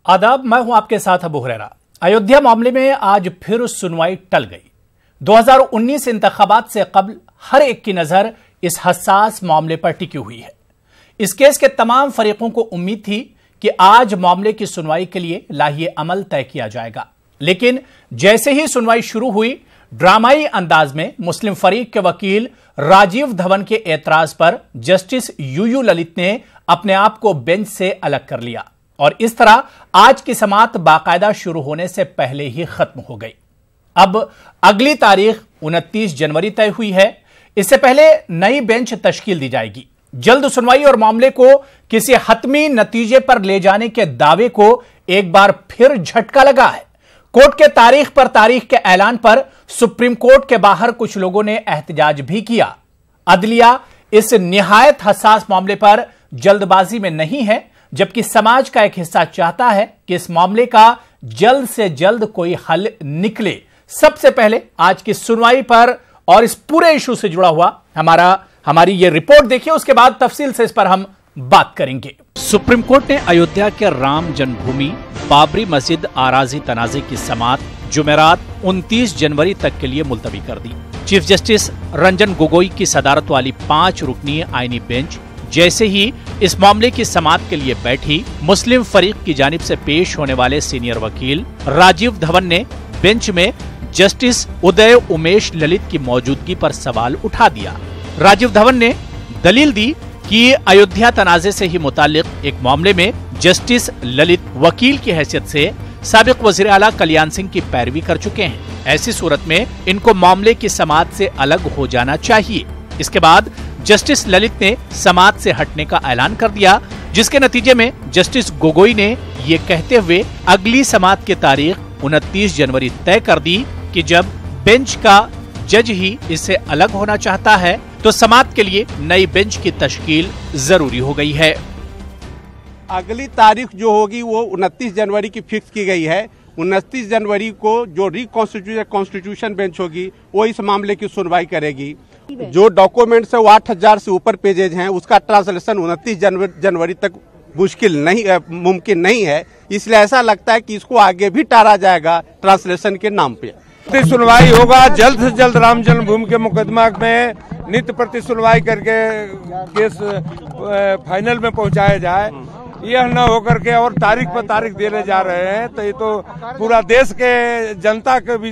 आदाब, मैं हूं आपके साथ अबू हुरैरा। अयोध्या मामले में आज फिर सुनवाई टल गई। 2019 इंतखाबात से कबल हर एक की नजर इस हसास मामले पर टिकी हुई है। इस केस के तमाम फरीकों को उम्मीद थी कि आज मामले की सुनवाई के लिए लाहिए अमल तय किया जाएगा, लेकिन जैसे ही सुनवाई शुरू हुई, ड्रामाई अंदाज में मुस्लिम फरीक के वकील राजीव धवन के एतराज पर जस्टिस यूयू ललित ने अपने आप को बेंच से अलग कर लिया और इस तरह आज की समाअत बाकायदा शुरू होने से पहले ही खत्म हो गई। अब अगली तारीख 29 जनवरी तय हुई है। इससे पहले नई बेंच तश्कील दी जाएगी। जल्द सुनवाई और मामले को किसी हतमी नतीजे पर ले जाने के दावे को एक बार फिर झटका लगा है। कोर्ट के तारीख पर तारीख के ऐलान पर सुप्रीम कोर्ट के बाहर कुछ लोगों ने एहतजाज भी किया। अदलिया इस निहायत हसास मामले पर जल्दबाजी में नहीं है, जबकि समाज का एक हिस्सा चाहता है कि इस मामले का जल्द से जल्द कोई हल निकले। सबसे पहले आज की सुनवाई पर और इस पूरे इशू से जुड़ा हुआ हमारी ये रिपोर्ट देखिए, उसके बाद तफसील से इस पर हम बात करेंगे। सुप्रीम कोर्ट ने अयोध्या के राम जन्मभूमि बाबरी मस्जिद आराजी तनाजे की समाअत जुमेरात 29 जनवरी तक के लिए मुलतवी कर दी। चीफ जस्टिस रंजन गोगोई की सदारत वाली 5 रुकनी आईनी बेंच जैसे ही इस मामले की समाअत के लिए बैठी, मुस्लिम फरीक की जानिब से पेश होने वाले सीनियर वकील राजीव धवन ने बेंच में जस्टिस उदय उमेश ललित की मौजूदगी पर सवाल उठा दिया। राजीव धवन ने दलील दी कि अयोध्या तनाजे से ही मुताल्लिक एक मामले में जस्टिस ललित वकील की हैसियत से साबिक वजीर आला कल्याण सिंह की पैरवी कर चुके हैं। ऐसी सूरत में इनको मामले की समाअत से अलग हो जाना चाहिए। इसके बाद जस्टिस ललित ने समाअत से हटने का ऐलान कर दिया, जिसके नतीजे में जस्टिस गोगोई ने ये कहते हुए अगली समाअत की तारीख 29 जनवरी तय कर दी कि जब बेंच का जज ही इससे अलग होना चाहता है तो समाअत के लिए नई बेंच की तश्कील जरूरी हो गई है। अगली तारीख जो होगी वो 29 जनवरी की फिक्स की गई है। 29 जनवरी को जो कॉन्स्टिट्यूशन बेंच होगी वो इस मामले की सुनवाई करेगी। जो डॉक्यूमेंट्स है वो 8000 से ऊपर पेजेज हैं, उसका ट्रांसलेशन 29 जनवरी तक मुमकिन नहीं है। इसलिए ऐसा लगता है कि इसको आगे भी टाला जाएगा ट्रांसलेशन के नाम पे। सुनवाई होगा जल्द से जल्द। राम जन्मभूमि के मुकदमा में नित्य प्रति सुनवाई करके केस फाइनल में पहुंचाया जाए। यह न होकर के और तारीख पर तारीख देने जा रहे हैं, तो ये तो पूरा देश के जनता को भी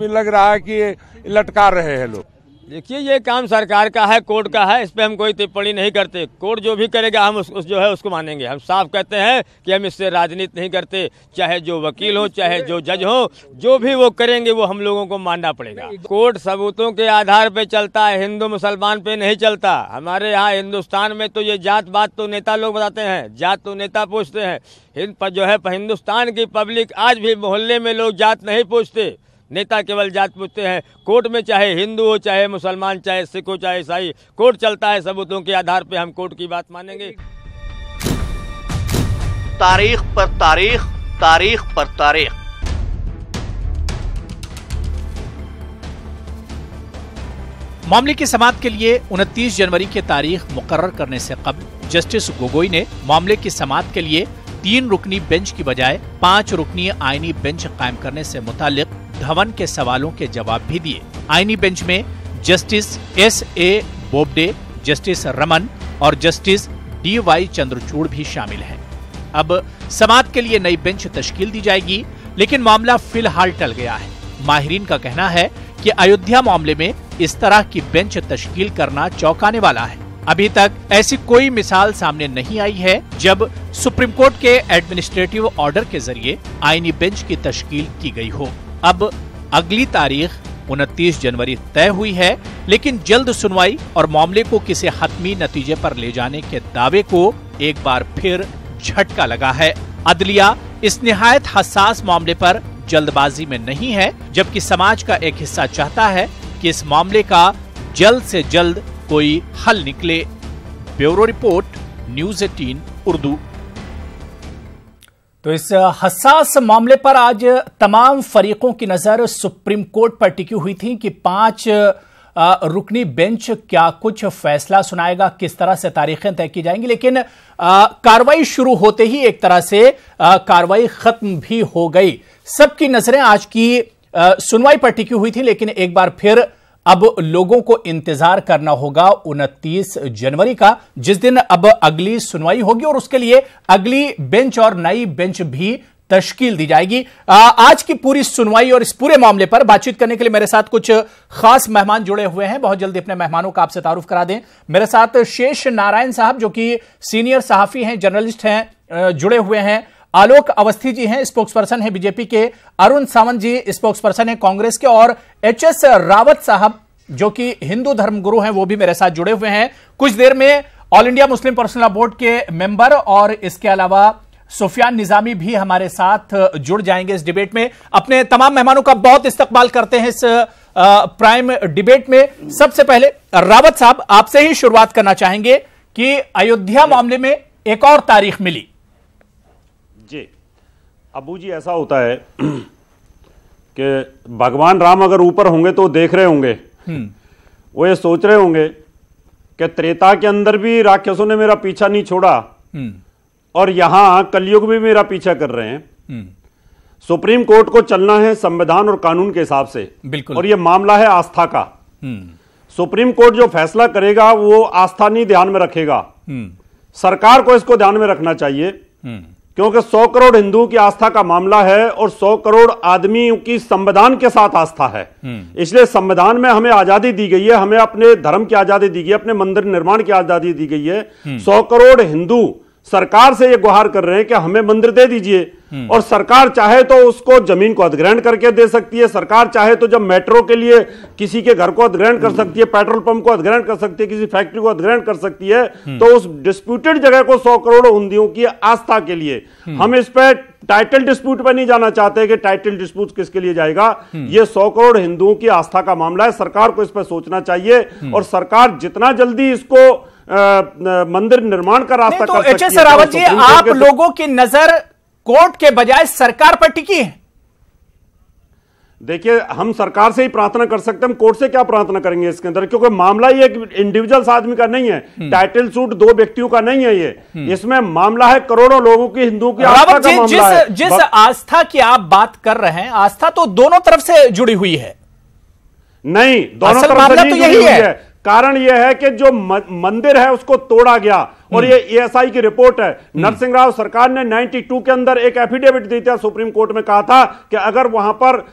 लग रहा है कि लटका रहे हैं लोग। देखिए, ये काम सरकार का है, कोर्ट का है, इस पे हम कोई टिप्पणी नहीं करते। कोर्ट जो भी करेगा हम जो है उसको मानेंगे। हम साफ कहते हैं कि हम इससे राजनीति नहीं करते। चाहे जो वकील हो, चाहे जो जज हो, जो भी वो करेंगे वो हम लोगों को मानना पड़ेगा। कोर्ट सबूतों के आधार पे चलता है, हिंदू मुसलमान पे नहीं चलता। हमारे यहाँ हिंदुस्तान में तो ये जात बात तो नेता लोग बताते हैं, जात तो नेता पूछते हैं। हिंदुस्तान की पब्लिक आज भी मोहल्ले में लोग जात नहीं पूछते, नेता केवल जात पूछते हैं। कोर्ट में चाहे हिंदू हो, चाहे मुसलमान, चाहे सिख हो, चाहे ईसाई, कोर्ट चलता है सबूतों के आधार पे। हम कोर्ट की बात मानेंगे। तारीख पर तारीख, तारीख पर तारीख। मामले की समाअत के लिए 29 जनवरी की तारीख मुकर्रर करने से कबल जस्टिस गोगोई ने मामले की समाअत के लिए 3 रुकनी बेंच की बजाय 5 रुकनी आईनी बेंच कायम करने से मुताल्लिक धवन के सवालों के जवाब भी दिए। आईनी बेंच में justice S.A. Bobde, justice Raman और जस्टिस D.Y. चंद्रचूड़ भी शामिल हैं। अब समाअत के लिए नई बेंच तश्कील दी जाएगी, लेकिन मामला फिलहाल टल गया है। माहिरीन का कहना है कि अयोध्या मामले में इस तरह की बेंच तश्कील करना चौंकाने वाला है। अभी तक ऐसी कोई मिसाल सामने नहीं आई है जब सुप्रीम कोर्ट के एडमिनिस्ट्रेटिव ऑर्डर के जरिए आईनी बेंच की तश्कील की गई हो। अब अगली तारीख 29 जनवरी तय हुई है, लेकिन जल्द सुनवाई और मामले को किसी हतमी नतीजे पर ले जाने के दावे को एक बार फिर झटका लगा है। अदलिया इस निहायत हसास मामले पर जल्दबाजी में नहीं है, जबकि समाज का एक हिस्सा चाहता है कि इस मामले का जल्द से जल्द कोई हल निकले। Bureau report, news 18 Urdu. तो इस हसास मामले पर आज तमाम फरीकों की नजर सुप्रीम कोर्ट पर टिकी हुई थी कि 5 रुकनी बेंच क्या कुछ फैसला सुनाएगा, किस तरह से तारीखें तय की जाएंगी, लेकिन कार्रवाई शुरू होते ही एक तरह से कार्रवाई खत्म भी हो गई। सबकी नजरें आज की सुनवाई पर टिकी हुई थी, लेकिन एक बार फिर अब लोगों को इंतजार करना होगा 29 जनवरी का, जिस दिन अब अगली सुनवाई होगी और उसके लिए अगली बेंच और नई बेंच भी तश्कील दी जाएगी। आज की पूरी सुनवाई और इस पूरे मामले पर बातचीत करने के लिए मेरे साथ कुछ खास मेहमान जुड़े हुए हैं। बहुत जल्दी अपने मेहमानों का आपसे तारुफ करा दें। मेरे साथ शेष नारायण साहब जो कि सीनियर सहाफी हैं, जर्नलिस्ट हैं, जुड़े हुए हैं। आलोक अवस्थी जी हैं, स्पोक्सपर्सन हैं बीजेपी के। अरुण सावंत जी स्पोक्सपर्सन हैं कांग्रेस के। और एचएस रावत साहब जो कि हिंदू धर्मगुरु हैं, वो भी मेरे साथ जुड़े हुए हैं। कुछ देर में all India Muslim personal law board के मेंबर और इसके अलावा सुफियान निजामी भी हमारे साथ जुड़ जाएंगे इस डिबेट में। अपने तमाम मेहमानों का बहुत इस्तकबाल करते हैं इस प्राइम डिबेट में। सबसे पहले रावत साहब, आपसे ही शुरुआत करना चाहेंगे कि अयोध्या मामले में एक और तारीख मिली। जी अबू जी, ऐसा होता है कि भगवान राम अगर ऊपर होंगे तो देख रहे होंगे, वो ये सोच रहे होंगे कि त्रेता के अंदर भी राक्षसों ने मेरा पीछा नहीं छोड़ा और यहां कलयुग में मेरा पीछा कर रहे हैं। सुप्रीम कोर्ट को चलना है संविधान और कानून के हिसाब से, बिल्कुल। और ये मामला है आस्था का। सुप्रीम कोर्ट जो फैसला करेगा वो आस्था नहीं ध्यान में रखेगा, सरकार को इसको ध्यान में रखना चाहिए, क्योंकि 100 करोड़ हिंदुओं की आस्था का मामला है और 100 करोड़ आदमियों की संविधान के साथ आस्था है। इसलिए संविधान में हमें आजादी दी गई है, हमें अपने धर्म की आजादी दी गई है, अपने मंदिर निर्माण की आजादी दी गई है। 100 करोड़ हिंदू सरकार से ये गुहार कर रहे हैं कि हमें मंदिर दे दीजिए, और सरकार चाहे तो उसको जमीन को अधिग्रहण करके दे सकती है। सरकार चाहे तो जब मेट्रो के लिए किसी के घर को अधिग्रहण कर सकती है, पेट्रोल पंप को अधिग्रहण कर सकती है, किसी फैक्ट्री को अधिग्रहण कर सकती है, तो उस डिस्प्यूटेड जगह को 100 करोड़ हिंदुओं की आस्था के लिए, हम इस पे टाइटल डिस्प्यूट पर नहीं जाना चाहते कि टाइटल डिस्प्यूट किसके लिए जाएगा। ये 100 करोड़ हिंदुओं की आस्था का मामला है, सरकार को इस पर सोचना चाहिए, और सरकार जितना जल्दी इसको मंदिर निर्माण का रास्ता कर सकती है। एचएस रावत जी, आप लोगों की नजर कोर्ट के बजाय सरकार पर टिकी है। देखिए, हम सरकार से ही प्रार्थना कर सकते हैं, हम कोर्ट से क्या प्रार्थना करेंगे इसके अंदर, क्योंकि मामला ये एक इंडिविजुअल आदमी का नहीं है, टाइटल सूट 2 व्यक्तियों का नहीं है ये, इसमें मामला है करोड़ों लोगों की, हिंदुओं की आस्था का मामला है। जिस आस्था की आप बात कर रहे हैं, आस्था तो दोनों तरफ से जुड़ी हुई है। नहीं, दोनों तरफ से नहीं जुड़ी हुई है। कारण यह है कि जो मंदिर है उसको तोड़ा गया, और ये एएसआई की रिपोर्ट है। नरसिंह राव सरकार ने 92 के अंदर एक एफिडेविट दी थी, सुप्रीम कोर्ट में कहा था कि अगर वहां पर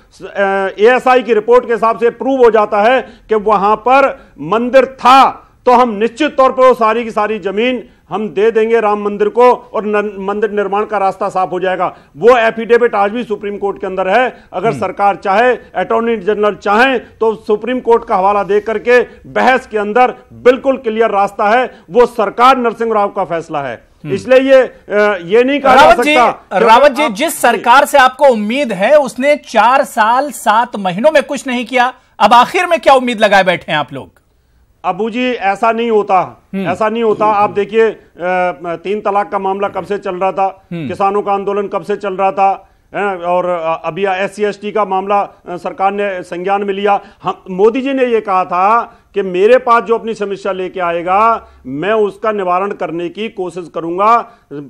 एएसआई की रिपोर्ट के हिसाब से प्रूव हो जाता है कि वहां पर मंदिर था, तो हम निश्चित तौर पर वो सारी की सारी जमीन हम दे देंगे राम मंदिर को, और मंदिर निर्माण का रास्ता साफ हो जाएगा। वो एफिडेविट आज भी सुप्रीम कोर्ट के अंदर है। अगर सरकार चाहे, अटॉर्नी जनरल चाहे, तो सुप्रीम कोर्ट का हवाला दे करके बहस के अंदर बिल्कुल क्लियर रास्ता है। वो सरकार नरसिंह राव का फैसला है, इसलिए ये नहीं कहा जा सकता। रावत जी, जिस सरकार से आपको उम्मीद है उसने 4 साल 7 महीनों में कुछ नहीं किया, अब आखिर में क्या उम्मीद लगाए बैठे हैं आप लोग? अबू जी, ऐसा नहीं होता, ऐसा नहीं होता। आप देखिए, 3 तलाक का मामला कब से चल रहा था, किसानों का आंदोलन कब से चल रहा था, और अभी SC/ST का मामला सरकार ने संज्ञान में लिया। मोदी जी ने यह कहा था कि मेरे पास जो अपनी समस्या लेके आएगा, मैं उसका निवारण करने की कोशिश करूंगा,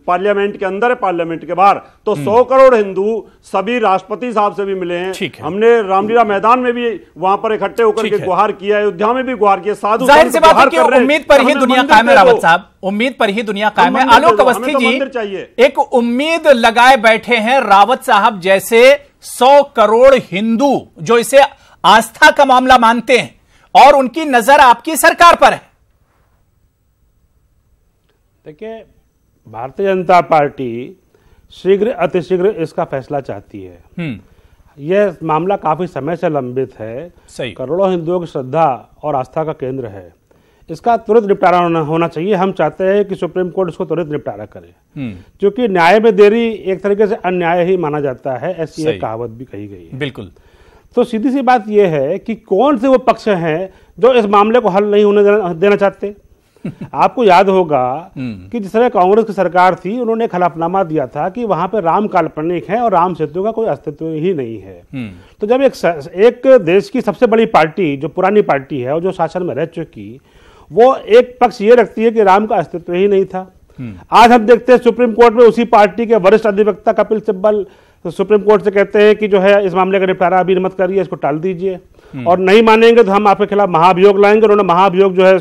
पार्लियामेंट के अंदर, पार्लियामेंट के बाहर। तो 100 करोड़ हिंदू सभी राष्ट्रपति साहब से भी मिले हैं, हमने रामलीला मैदान में भी वहां पर इकट्ठे होकर के गुहार किया, अयोध्या में भी गुहार किया। साधु जाहिर सी बात है कि उम्मीद पर ही दुनिया कायम है। रावत साहब, उम्मीद पर ही दुनिया कायम है। आलोक अवस्थी जी, एक उम्मीद लगाए बैठे हैं रावत साहब जैसे 100 करोड़ हिंदू जो इसे आस्था का मामला मानते हैं, और उनकी नजर आपकी सरकार पर है। देखिए, भारतीय जनता पार्टी शीघ्र अतिशीघ्र इसका फैसला चाहती है। यह मामला काफी समय से लंबित है, करोड़ों हिंदुओं की श्रद्धा और आस्था का केंद्र है। इसका तुरंत निपटारा होना चाहिए। हम चाहते हैं कि सुप्रीम कोर्ट इसको तुरंत निपटारा करे, क्योंकि न्याय में देरी एक तरीके से अन्याय ही माना जाता है, ऐसी एक कहावत भी कही गई है। बिल्कुल। तो सीधी सी बात यह है कि कौन से वो पक्ष हैं जो इस मामले को हल नहीं होने देना चाहते। आपको याद होगा कि जिस तरह कांग्रेस की सरकार थी, उन्होंने एक हलफनामा दिया था कि वहां पे राम काल्पनिक है और राम सेतु का कोई अस्तित्व ही नहीं है। तो जब एक देश की सबसे बड़ी पार्टी, जो पुरानी पार्टी है और जो शासन में रह चुकी, वो एक पक्ष ये रखती है कि राम का अस्तित्व ही नहीं था। आज हम देखते हैं सुप्रीम कोर्ट में उसी पार्टी के वरिष्ठ अधिवक्ता कपिल सिब्बल सुप्रीम कोर्ट से कहते हैं कि जो है इस मामले का निपटारा अभी मत करिए, इसको टाल दीजिए, और नहीं मानेंगे तो हम आपके खिलाफ महाभियोग लाएंगे। उन्होंने महाभियोग जो है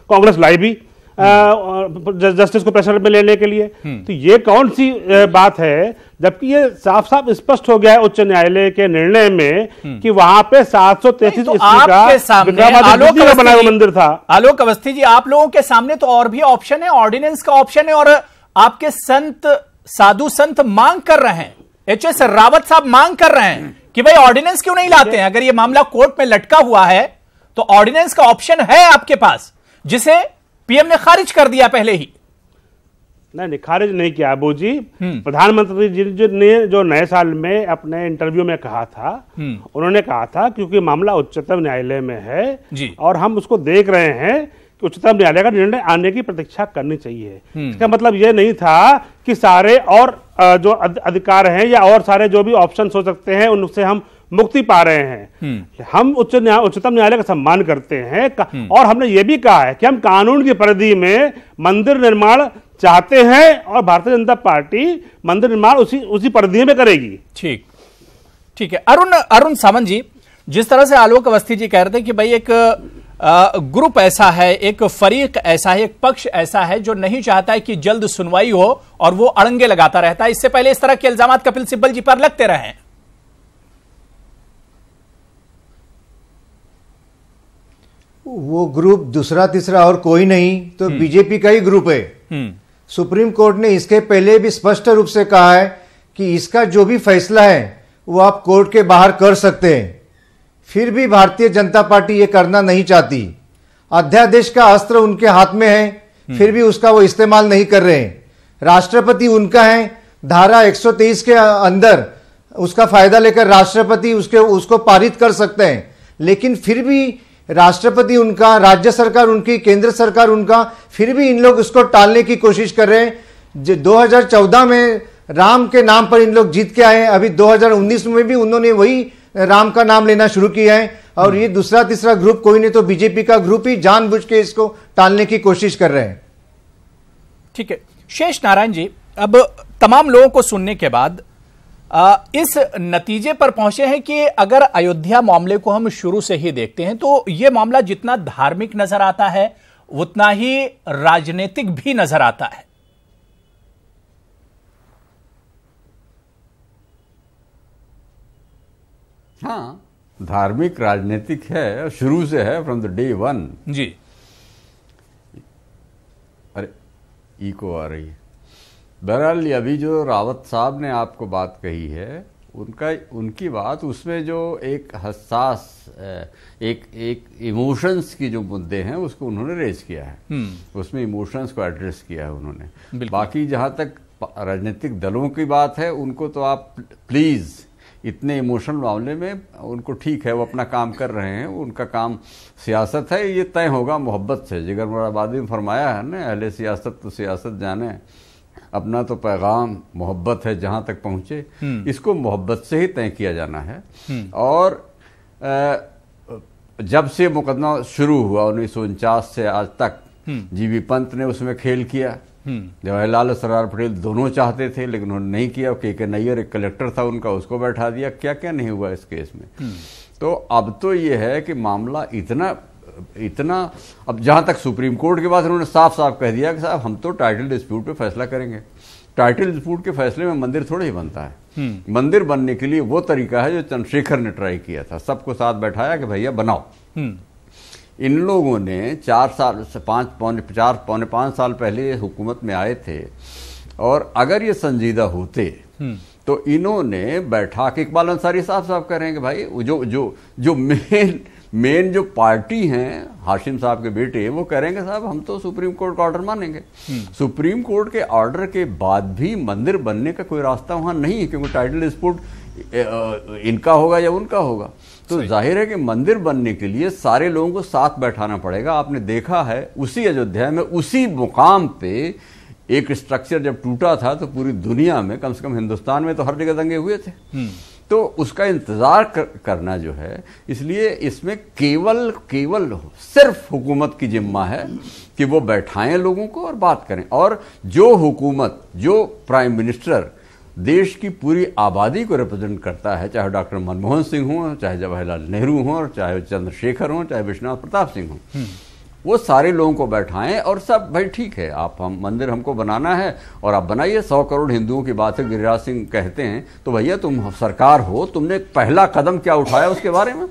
कांग्रेस लाई भी जस्टिस को प्रेशर में लेने के लिए। तो ये कौन सी बात है, जबकि ये साफ साफ स्पष्ट हो गया है उच्च न्यायालय के निर्णय में कि वहां पे 733 ईस्वी का बना हुआ मंदिर था। आलोक अवस्थी जी, आप लोगों के सामने तो और भी ऑप्शन है, ऑर्डिनेंस का ऑप्शन है, और आपके साधु संत मांग कर रहे हैं, एचएस रावत साहब मांग कर रहे हैं कि भाई ऑर्डिनेंस क्यों नहीं लाते हैं? अगर ये मामला कोर्ट में लटका हुआ है तो ऑर्डिनेंस का ऑप्शन है आपके पास, जिसे पीएम ने खारिज कर दिया पहले ही। नहीं, खारिज नहीं किया अबू जी। प्रधानमंत्री जी ने जो नए साल में अपने इंटरव्यू में कहा था, उन्होंने कहा था क्योंकि मामला उच्चतम न्यायालय में है जी, और हम उसको देख रहे हैं कि उच्चतम न्यायालय का निर्णय आने की प्रतीक्षा करनी चाहिए। इसका मतलब यह नहीं था कि सारे और जो अधिकार हैं या और सारे जो भी ऑप्शन हो सकते हैं उनसे हम मुक्ति पा रहे हैं। हम उच्चतम न्यायालय का सम्मान करते हैं, और हमने ये भी कहा है कि हम कानून की परिधि में मंदिर निर्माण चाहते हैं और भारतीय जनता पार्टी मंदिर निर्माण उसी परिधि में करेगी। ठीक है। अरुण सामंत जी, जिस तरह से आलोक अवस्थी जी कह रहे थे कि भाई एक ग्रुप ऐसा है, एक फरीक ऐसा है, एक पक्ष ऐसा है जो नहीं चाहता है कि जल्द सुनवाई हो और वो अड़ंगे लगाता रहता है। इससे पहले इस तरह के इल्जाम कपिल सिब्बल जी पर लगते रहे हैं। वो ग्रुप दूसरा तीसरा और कोई नहीं तो बीजेपी का ही ग्रुप है। सुप्रीम कोर्ट ने इसके पहले भी स्पष्ट रूप से कहा है कि इसका जो भी फैसला है वो आप कोर्ट के बाहर कर सकते हैं। फिर भी भारतीय जनता पार्टी ये करना नहीं चाहती। अध्यादेश का अस्त्र उनके हाथ में है, फिर भी उसका वो इस्तेमाल नहीं कर रहे हैं। राष्ट्रपति उनका है, धारा 123 के अंदर उसका फायदा लेकर राष्ट्रपति उसको पारित कर सकते हैं, लेकिन फिर भी राष्ट्रपति उनका, राज्य सरकार उनकी, केंद्र सरकार उनका, फिर भी इन लोग उसको टालने की कोशिश कर रहे हैं। 2014 में राम के नाम पर इन लोग जीत के आए, अभी 2019 में भी उन्होंने वही राम का नाम लेना शुरू किया है, और ये दूसरा तीसरा ग्रुप कोई नहीं तो बीजेपी का ग्रुप ही जानबूझ के इसको टालने की कोशिश कर रहे हैं। ठीक है, शेष नारायण जी, अब तमाम लोगों को सुनने के बाद इस नतीजे पर पहुंचे हैं कि अगर अयोध्या मामले को हम शुरू से ही देखते हैं तो यह मामला जितना धार्मिक नजर आता है उतना ही राजनीतिक भी नजर आता है। हाँ, धार्मिक राजनीतिक है, शुरू से है, फ्रॉम द डे वन जी। अरे इको आ रही है। बहरहाल अभी जो रावत साहब ने आपको बात कही है, उनकी बात, उसमें जो एक हसास एक इमोशंस की जो मुद्दे हैं उसको उन्होंने रेज किया है, उसमें इमोशंस को एड्रेस किया है उन्होंने। बाकी जहां तक राजनीतिक दलों की बात है, उनको तो आप प्लीज इतने इमोशनल मामले में उनको, ठीक है वो अपना काम कर रहे हैं, उनका काम सियासत है, ये तय होगा मोहब्बत से। जिगर मुरादाबादी में फरमाया है ना, अहले सियासत तो सियासत जाने, अपना तो पैगाम मोहब्बत है जहां तक पहुंचे। इसको मोहब्बत से ही तय किया जाना है। और जब से मुकदमा शुरू हुआ 1949 से आज तक, जीबी पंत ने उसमें खेल किया, जवाहरलाल और सरदार पटेल दोनों चाहते थे लेकिन उन्होंने नहीं किया। के नैयर एक कलेक्टर था उनका, उसको बैठा दिया। क्या क्या नहीं हुआ इस केस में। तो अब तो ये है कि मामला इतना अब जहां तक सुप्रीम कोर्ट के बाद उन्होंने साफ साफ कह दिया कि साहब हम तो टाइटल डिस्प्यूट पे फैसला करेंगे। टाइटल डिस्प्यूट के फैसले में मंदिर थोड़ा ही बनता है। मंदिर बनने के लिए वो तरीका है जो चंद्रशेखर ने ट्राई किया था, सबको साथ बैठाया कि भैया बनाओ। इन लोगों ने 4 साल से 5 साल पहले हुकूमत में आए थे, और अगर ये संजीदा होते तो इन्होंने बैठा के, इकबाल अंसारी साफ साफ कह रहे हैं कि भाई जो मेन जो पार्टी हैं, हाशिम साहब के बेटे, वो कह रहे हैं कि साहब हम तो सुप्रीम कोर्ट का ऑर्डर मानेंगे। सुप्रीम कोर्ट के ऑर्डर के बाद भी मंदिर बनने का कोई रास्ता वहां नहीं है, क्योंकि टाइटल डिस्प्यूट इनका होगा या उनका होगा। तो जाहिर है कि मंदिर बनने के लिए सारे लोगों को साथ बैठाना पड़ेगा। आपने देखा है उसी अयोध्या में उसी मुकाम पे एक स्ट्रक्चर जब टूटा था तो पूरी दुनिया में, कम से कम हिंदुस्तान में तो हर जगह दंगे हुए थे। तो उसका इंतजार करना जो है, इसलिए इसमें केवल सिर्फ हुकूमत की जिम्मा है कि वो बैठाएं लोगों को और बात करें। और जो हुकूमत, जो प्राइम मिनिस्टर देश की पूरी आबादी को रिप्रेजेंट करता है, चाहे डॉक्टर मनमोहन सिंह हो, चाहे जवाहरलाल नेहरू हो, चाहे चंद्रशेखर हो, चाहे विश्वनाथ प्रताप सिंह हो, वो सारे लोगों को बैठाएं और सब भाई ठीक है, आप हम मंदिर हमको बनाना है और आप बनाइए। 100 करोड़ हिंदुओं की बात है, गिरिराज सिंह कहते हैं, तो भैया तुम सरकार हो, तुमने पहला कदम क्या उठाया उसके बारे में?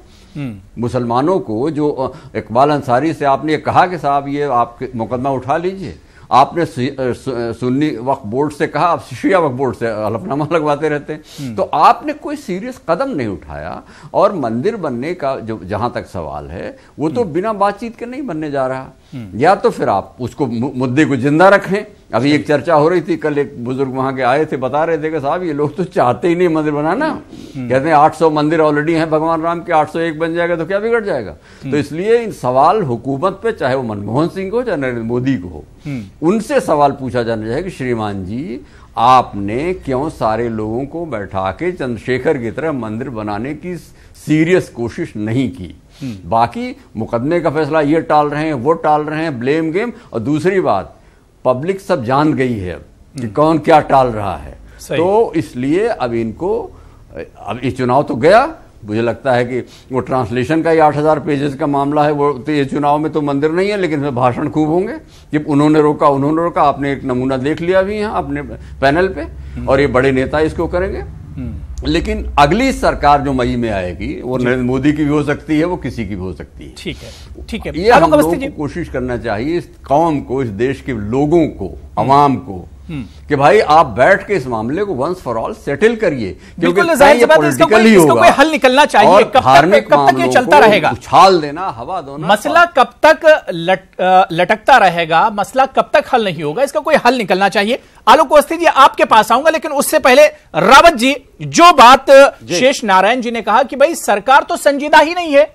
मुसलमानों को जो इकबाल अंसारी से आपने कहा कि साहब ये आप मुकदमा उठा लीजिए, आपने सुन्नी वक्फ बोर्ड से कहा, आप शिया वक्फ बोर्ड से हलफनामा लगवाते रहते हैं, तो आपने कोई सीरियस कदम नहीं उठाया। और मंदिर बनने का जो जहां तक सवाल है वो तो बिना बातचीत के नहीं बनने जा रहा। या तो फिर आप उसको मुद्दे को जिंदा रखें। अभी एक चर्चा हो रही थी, कल एक बुजुर्ग वहां के आए थे, बता रहे थे कि साहब ये लोग तो चाहते ही नहीं मंदिर बनाना, कहते हैं 800 मंदिर ऑलरेडी हैं भगवान राम के, 801 बन जाएगा तो क्या बिगड़ जाएगा। तो इसलिए इन सवाल हुकूमत पे, चाहे वो मनमोहन सिंह को, चाहे नरेंद्र मोदी को हो, उनसे सवाल पूछा जाना चाहिए कि श्रीमान जी आपने क्यों सारे लोगों को बैठा के चंद्रशेखर की तरह मंदिर बनाने की सीरियस कोशिश नहीं की। बाकी मुकदमे का फैसला ये टाल रहे हैं, वो टाल रहे हैं, ब्लेम गेम। और दूसरी बात, पब्लिक सब जान गई है कि कौन क्या टाल रहा है। तो इसलिए अब इनको, अब ये चुनाव तो गया, मुझे लगता है कि वो ट्रांसलेशन का ही 8000 पेजेस का मामला है, वो तो ये चुनाव में तो मंदिर नहीं है, लेकिन इसमें भाषण खूब होंगे कि उन्होंने रोका। आपने एक नमूना देख लिया भी है अपने पैनल पे, और ये बड़े नेता इसको करेंगे। लेकिन अगली सरकार जो मई में आएगी वो नरेंद्र मोदी की भी हो सकती है, वो किसी की भी हो सकती है। ठीक है। ये हम लोगों को कोशिश करना चाहिए, इस कौम को, इस देश के लोगों को, अवाम को, कि भाई आप बैठ के इस मामले को वंस फॉर ऑल सेटल करिए, क्योंकि ये पॉलिटिकली होगा। कोई हल निकलना चाहिए। कब तक ये चलता रहेगा? उछाल देना, हवा देना, मसला कब तक लटकता रहेगा? मसला कब तक हल नहीं होगा? इसका कोई हल निकलना चाहिए। आलोक अवस्थी जी, आपके पास आऊंगा, लेकिन उससे पहले रावत जी, जो बात शेष नारायण जी ने कहा कि भाई सरकार तो संजीदा ही नहीं है,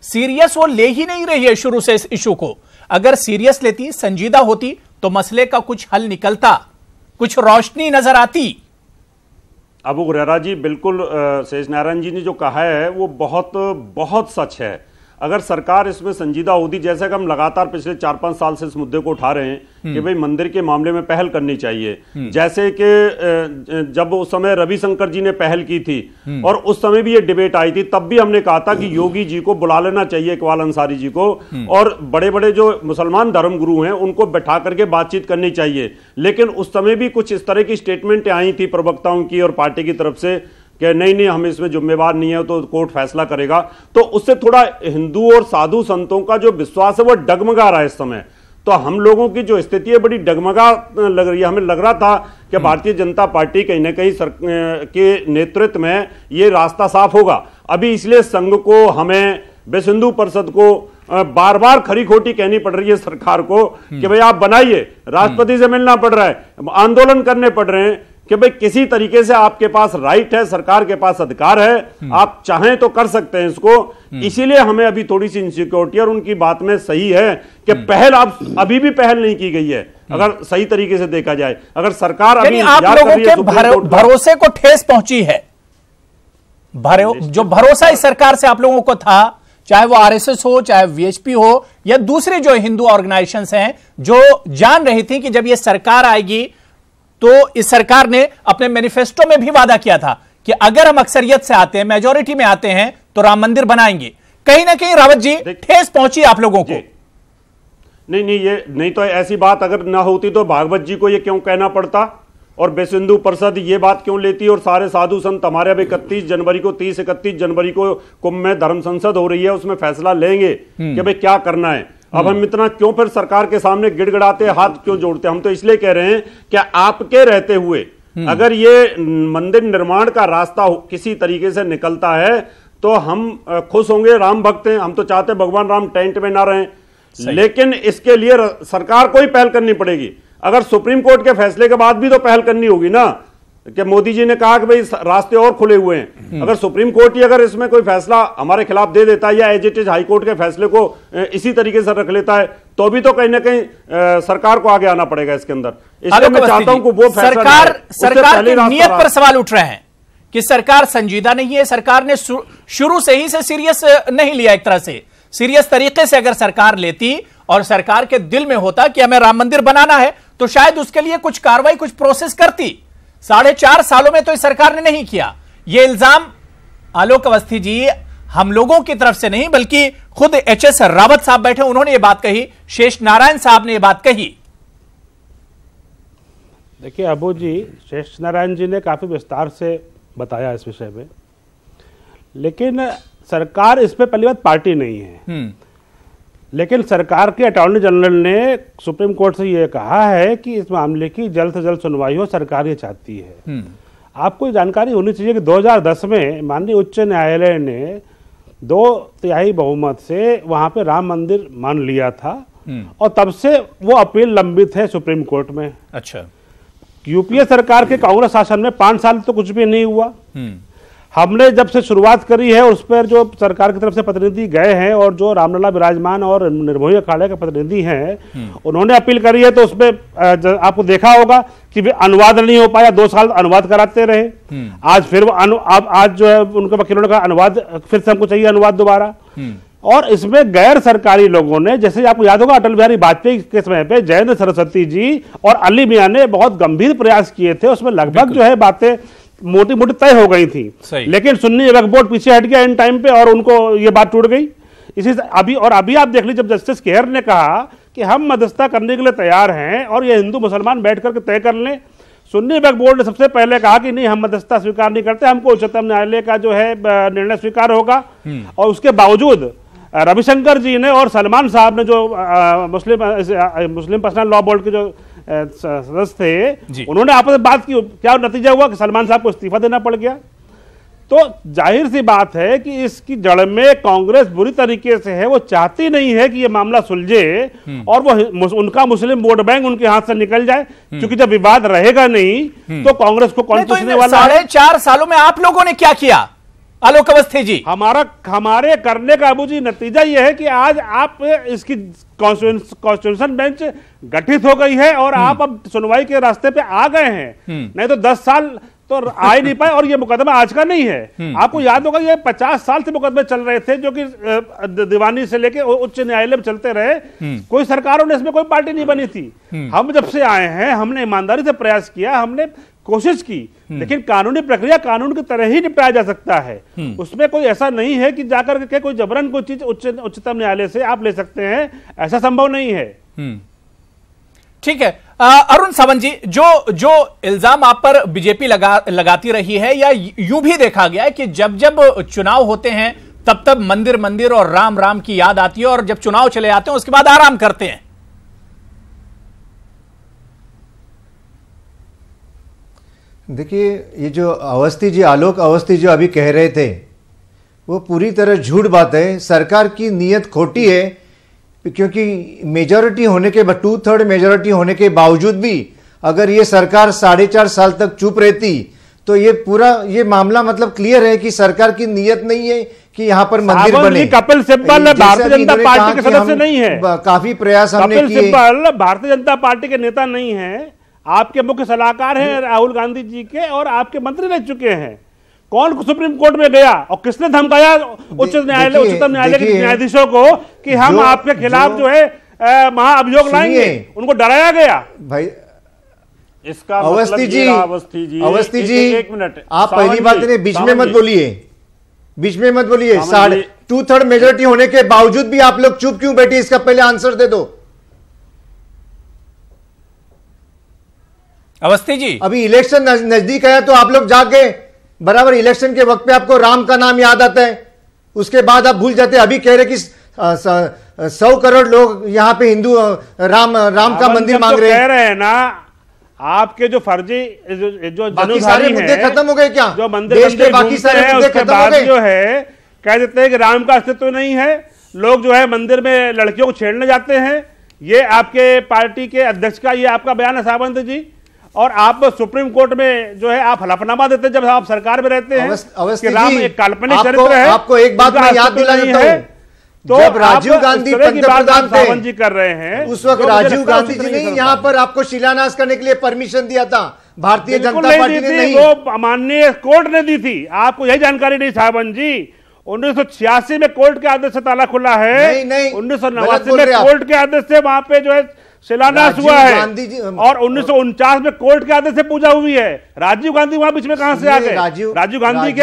सीरियस वो ले ही नहीं रही है शुरू से इस इशू को। अगर सीरियस लेती, संजीदा होती, तो मसले का कुछ हल निकलता, कुछ रोशनी नजर आती। अबू हुरैरा जी, बिल्कुल शेष नारायण जी ने जो कहा है वो बहुत सच है। अगर सरकार इसमें संजीदा होती, जैसे कि हम लगातार पिछले 4-5 साल से इस मुद्दे को उठा रहे हैं कि भाई मंदिर के मामले में पहल करनी चाहिए, जैसे कि जब उस समय रविशंकर जी ने पहल की थी और उस समय भी ये डिबेट आई थी, तब भी हमने कहा था कि योगी जी को बुला लेना चाहिए, इकबाल अंसारी जी को, और बड़े बड़े जो मुसलमान धर्मगुरु हैं उनको बैठा करके बातचीत करनी चाहिए। लेकिन उस समय भी कुछ इस तरह की स्टेटमेंट आई थी प्रवक्ताओं की और पार्टी की तरफ से कि नहीं हम इसमें जिम्मेवार नहीं है, तो कोर्ट फैसला करेगा। तो उससे थोड़ा हिंदू और साधु संतों का जो विश्वास है वो डगमगा रहा है इस समय। तो हम लोगों की जो स्थिति है बड़ी डगमगा लग रही है। हमें लग रहा था कि भारतीय जनता पार्टी कहीं ना कहीं के नेतृत्व में ये रास्ता साफ होगा। अभी इसलिए संघ को, हमें, विश्व हिंदू परिषद को बार बार खरी खोटी कहनी पड़ रही है सरकार को कि भाई आप बनाइए, राष्ट्रपति से मिलना पड़ रहा है, आंदोलन करने पड़ रहे हैं कि भाई किसी तरीके से आपके पास राइट है, सरकार के पास अधिकार है, आप चाहें तो कर सकते हैं इसको। इसीलिए हमें अभी थोड़ी सी इनसिक्योरिटी, और उनकी बात में सही है कि पहल आप अभी भी पहल नहीं की गई है, अगर सही तरीके से देखा जाए। अगर सरकार अभी आप लोगों के भरोसे को ठेस पहुंची है, जो भरोसा इस सरकार से आप लोगों को था, चाहे वो आरएसएस हो, चाहे वीएचपी हो, या दूसरे जो हिंदू ऑर्गेनाइजेशंस हैं, जो जान रही थी कि जब ये सरकार आएगी तो इस सरकार ने अपने मैनिफेस्टो में भी वादा किया था कि अगर हम अक्सरियत से आते हैं, मेजॉरिटी में आते हैं, तो राम मंदिर बनाएंगे। कहीं ना कहीं रावत जी ठेस पहुंची आप लोगों को। नहीं, ये नहीं तो ऐसी बात अगर ना होती तो भागवत जी को ये क्यों कहना पड़ता, और विश्व हिंदू परिषद ये बात क्यों लेती, और सारे साधु संत हमारे अब 31 जनवरी को 30-31 जनवरी को कुंभ में धर्म संसद हो रही है, उसमें फैसला लेंगे कि भाई क्या करना है। अब हम इतना क्यों फिर सरकार के सामने गिड़गिड़ाते, हाथ क्यों जोड़ते? हम तो इसलिए कह रहे हैं कि आपके रहते हुए अगर ये मंदिर निर्माण का रास्ता किसी तरीके से निकलता है तो हम खुश होंगे। राम भक्त हैं, हम तो चाहते भगवान राम टेंट में ना रहें, लेकिन इसके लिए सरकार को ही पहल करनी पड़ेगी। अगर सुप्रीम कोर्ट के फैसले के बाद भी तो पहल करनी होगी ना, कि मोदी जी ने कहा कि भाई रास्ते और खुले हुए हैं। अगर सुप्रीम कोर्ट ही अगर इसमें कोई फैसला हमारे खिलाफ दे देता है या as it is high court के फैसले को इसी तरीके से रख लेता है, तो भी तो कहीं ना कहीं सरकार को आगे आना पड़ेगा इसके अंदर। इसलिए मैं चाहता हूं कि वो सरकार की नीयत पर सवाल उठ रहे हैं कि सरकार संजीदा नहीं है। सरकार ने शुरू से ही से सीरियस नहीं लिया। एक तरह से सीरियस तरीके से अगर सरकार लेती और सरकार के दिल में होता कि हमें राम मंदिर बनाना है, तो शायद उसके लिए कुछ कार्रवाई, कुछ प्रोसेस करती। 4.5 सालों में तो इस सरकार ने नहीं किया। यह इल्जाम आलोक अवस्थी जी हम लोगों की तरफ से नहीं, बल्कि खुद एचएस रावत साहब बैठे, उन्होंने ये बात कही, शेष नारायण साहब ने ये बात कही। देखिए अबू जी, शेष नारायण जी ने काफी विस्तार से बताया इस विषय में, लेकिन सरकार इस पे पहली बात पार्टी नहीं है। लेकिन सरकार के अटॉर्नी जनरल ने सुप्रीम कोर्ट से यह कहा है कि इस मामले की जल्द से जल्द सुनवाई हो, सरकार ये चाहती है। आपको जानकारी होनी चाहिए कि 2010 में माननीय उच्च न्यायालय ने 2/3 बहुमत से वहां पे राम मंदिर मान लिया था और तब से वो अपील लंबित है सुप्रीम कोर्ट में। अच्छा, यूपीए सरकार के कांग्रेस शासन में 5 साल तो कुछ भी नहीं हुआ। हमने जब से शुरुआत करी है उस पर जो सरकार की तरफ से प्रतिनिधि गए हैं और जो रामलला विराजमान और निर्मोही अखाड़े के प्रतिनिधि हैं, उन्होंने अपील करी है, तो उसमें आपको देखा होगा कि वे अनुवाद नहीं हो पाया, 2 साल अनुवाद कराते रहे। आज फिर वो आज जो है उनके वकीलों ने कहा अनुवाद फिर से हमको चाहिए, अनुवाद दोबारा। और इसमें गैर सरकारी लोगों ने, जैसे आपको याद होगा अटल बिहारी वाजपेयी के समय पे जयेंद्र सरस्वती जी और अली मियां ने बहुत गंभीर प्रयास किए थे। उसमें लगभग जो है बातें मोटी मोटी तय हो गई थी, लेकिन सुन्नी वक्फ बोर्ड पीछे हट गया इन टाइम पे और उनको ये बात टूट गई। इसी अभी आप देख लीजिए, जब जस्टिस केहर ने कहा कि हम मध्यस्थता करने के लिए तैयार हैं और ये हिंदू मुसलमान बैठ करके तय कर लें, सुन्नी वक्फ बोर्ड ने सबसे पहले कहा कि नहीं, हम मध्यस्थता स्वीकार नहीं करते, हमको उच्चतम न्यायालय का जो है निर्णय स्वीकार होगा। और उसके बावजूद रविशंकर जी ने और सलमान साहब ने, जो मुस्लिम पर्सनल लॉ बोर्ड के जो सदस्य थे, उन्होंने आपस में बात की। क्या नतीजा हुआ कि सलमान साहब को इस्तीफा देना पड़ गया। तो जाहिर सी बात है कि इसकी जड़ में कांग्रेस बुरी तरीके से है। वो चाहती नहीं है कि ये मामला सुलझे और वो उनका मुस्लिम वोट बैंक उनके हाथ से निकल जाए, क्योंकि जब विवाद रहेगा नहीं तो कांग्रेस को कौन पूछने वाला है। 4.5 सालों में आप लोगों ने क्या किया आलोक अवस्थी जी? हमारे करने का अबू जी नतीजा यह है कि आज आप इसकी कॉन्स्टिट्यूशन बेंच गठित हो गई है और आप अब सुनवाई के रास्ते पे आ गए हैं। नहीं तो 10 साल तो आ ही नहीं पाए। और ये मुकदमा आज का नहीं है, आपको याद होगा ये 50 साल से मुकदमे चल रहे थे, जो कि दीवानी से लेके उच्च न्यायालय में चलते रहे। कोई सरकारों ने इसमें कोई पार्टी नहीं बनी थी। हम जब से आए हैं हमने ईमानदारी से प्रयास किया, हमने कोशिश की, लेकिन कानूनी प्रक्रिया कानून की तरह ही निपटाया जा सकता है। उसमें कोई ऐसा नहीं है कि जाकर के कोई जबरन कोई चीज उच्चतम न्यायालय से आप ले सकते हैं, ऐसा संभव नहीं है। ठीक है अरुण सावंत जी, जो इल्जाम आप पर बीजेपी लगाती रही है, या यूं भी देखा गया है कि जब जब चुनाव होते हैं तब तब मंदिर मंदिर और राम राम की याद आती है और जब चुनाव चले आते हैं उसके बाद आराम करते हैं। देखिए, ये जो अवस्थी जी, आलोक अवस्थी जो अभी कह रहे थे, वो पूरी तरह झूठ बात है। सरकार की नीयत खोटी है, क्योंकि मेजॉरिटी होने के 2/3 मेजॉरिटी होने के बावजूद भी अगर ये सरकार 4.5 साल तक चुप रहती तो ये मामला मतलब क्लियर है कि सरकार की नीयत नहीं है कि यहाँ पर मंदिर बने। कपिल सिब्बल भारतीय जनता पार्टी के सदस्य नहीं है, काफी प्रयास हमने किए। कपिल सिब्बल भारतीय जनता पार्टी के नेता नहीं है, आपके मुख्य सलाहकार हैं राहुल गांधी जी के, और आपके मंत्री रह चुके हैं। कौन सुप्रीम कोर्ट में गया और किसने धमकाया उच्चतम न्यायालय के न्यायाधीशों को कि हम आपके खिलाफ जो है महाअभियोग लाएंगे? उनको डराया गया। भाई इसका अवस्थी जी, एक मिनट, आप पहली बात नहीं, बीच में मत बोलिए, बीच में मत बोलिए। 2/3 मेजॉरिटी होने के बावजूद भी आप लोग चुप क्यों बैठे? इसका पहले आंसर दे दो। अवस्थी जी, अभी इलेक्शन नजदीक आया तो आप लोग जाग गए। बराबर इलेक्शन के वक्त पे आपको राम का नाम याद आता है, उसके बाद आप भूल जाते हैं। अभी कह रहे कि 100 करोड़ लोग यहाँ पे हिंदू राम का मंदिर मांग रहे हैं। कह रहे हैं ना, आपके जो फर्जी जो बाकी सारे मुद्दे खत्म हो गए क्या? जो मंदिर के बाकी सारे मुद्दे खत्म हो गए? जो है कह देते हैं कि राम का अस्तित्व नहीं है, लोग जो है मंदिर में लड़कियों को छेड़ने जाते हैं। ये आपके पार्टी के अध्यक्ष का ये आपका बयान है सावंत जी। और आप सुप्रीम कोर्ट में जो है आप हलफनामा देते जब आप सरकार में रहते हैं कि राम एक काल्पनिक चरित्र है। आपको एक बात मैं याद दिला देता हूं, तो जब राजीव गांधी पंतप्रधान थे, सावंत जी कर रहे हैं, उस वक्त राजीव गांधी जी ने यहाँ पर आपको शिलान्यास करने के लिए परमिशन दिया था, भारतीय जनता पार्टी ने नहीं। वो माननीय कोर्ट ने दी थी, आपको यही जानकारी नहीं सावंत जी। 1986 में कोर्ट के आदेश से ताला खुला है, 1989 में कोर्ट के आदेश से वहां पे जो है शिलान्यास हुआ है, और 1949 में कोर्ट के आदेश से पूजा हुई है। राजीव गांधी वहां बीच में कहां से आ गए? राजीव गांधी के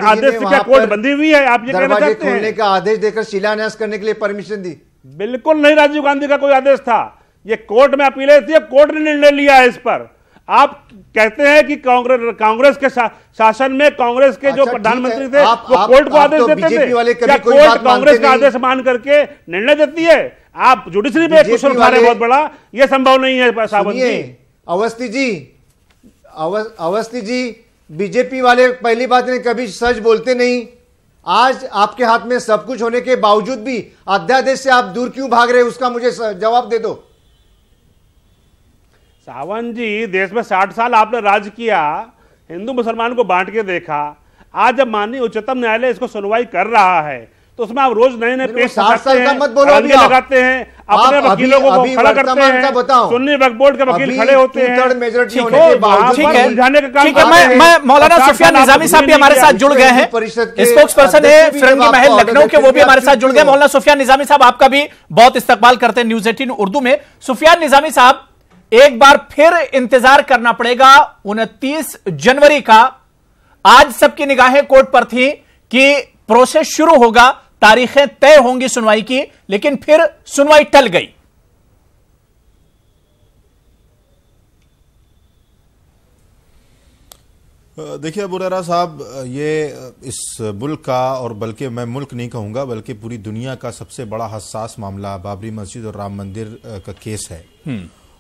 आदेश से क्या कोर्ट बंदी हुई है? आप ये कहना चाहते हैं? खोलने का आदेश देकर शिलान्यास करने के लिए परमिशन दी? बिल्कुल नहीं, राजीव गांधी का कोई आदेश था। ये कोर्ट में अपीलें थी, कोर्ट ने निर्णय लिया है इस पर। आप कहते हैं कि कांग्रेस के शासन में कांग्रेस के जो प्रधानमंत्री थे वो कोर्ट को आदेश देते थे, क्या कोर्ट कांग्रेस का आदेश मान करके निर्णय देती है? आप जुडिशरी पे क्वेश्चन उठा रहे बहुत बड़ा, ये संभव नहीं है सावंत जी। अवस्थी जी, बीजेपी वाले पहली बात नहीं, कभी सच बोलते नहीं। आज आपके हाथ में सब कुछ होने के बावजूद भी अध्यादेश से आप दूर क्यों भाग रहे हैं, उसका मुझे जवाब दे दो। सावंत जी, देश में 60 साल आपने राज किया, हिंदू मुसलमान को बांट के देखा। आज जब माननीय उच्चतम न्यायालय इसको सुनवाई कर रहा है तो उसमें आप रोज नए नए पेश लगाते हैं, अपने वकीलों को खड़ा करते हैं, सुन्नी वक्फ बोर्ड के वकील खड़े होते हैं। मैं मौलाना सुफियान निजामी साहब भी हमारे साथ जुड़ गए हैं, स्पोक्स पर्सन है फिरंगी महल लखनऊ के, वो भी हमारे साथ जुड़ गए। मौलाना सुफियान निजामी साहब, आपका भी बहुत इस्तकबाल करते हैं न्यूज 18 उर्दू में। सुफियान निजामी साहब, एक बार फिर इंतजार करना पड़ेगा 29 जनवरी का। आज सबकी निगाहें कोर्ट पर थी कि प्रोसेस शुरू होगा, तारीखें तय होंगी सुनवाई की, लेकिन फिर सुनवाई टल गई। देखिए अबू हुरैरा साहब, ये इस मुल्क का, और बल्कि मैं मुल्क नहीं कहूंगा बल्कि पूरी दुनिया का सबसे बड़ा हसास मामला बाबरी मस्जिद और राम मंदिर का केस है।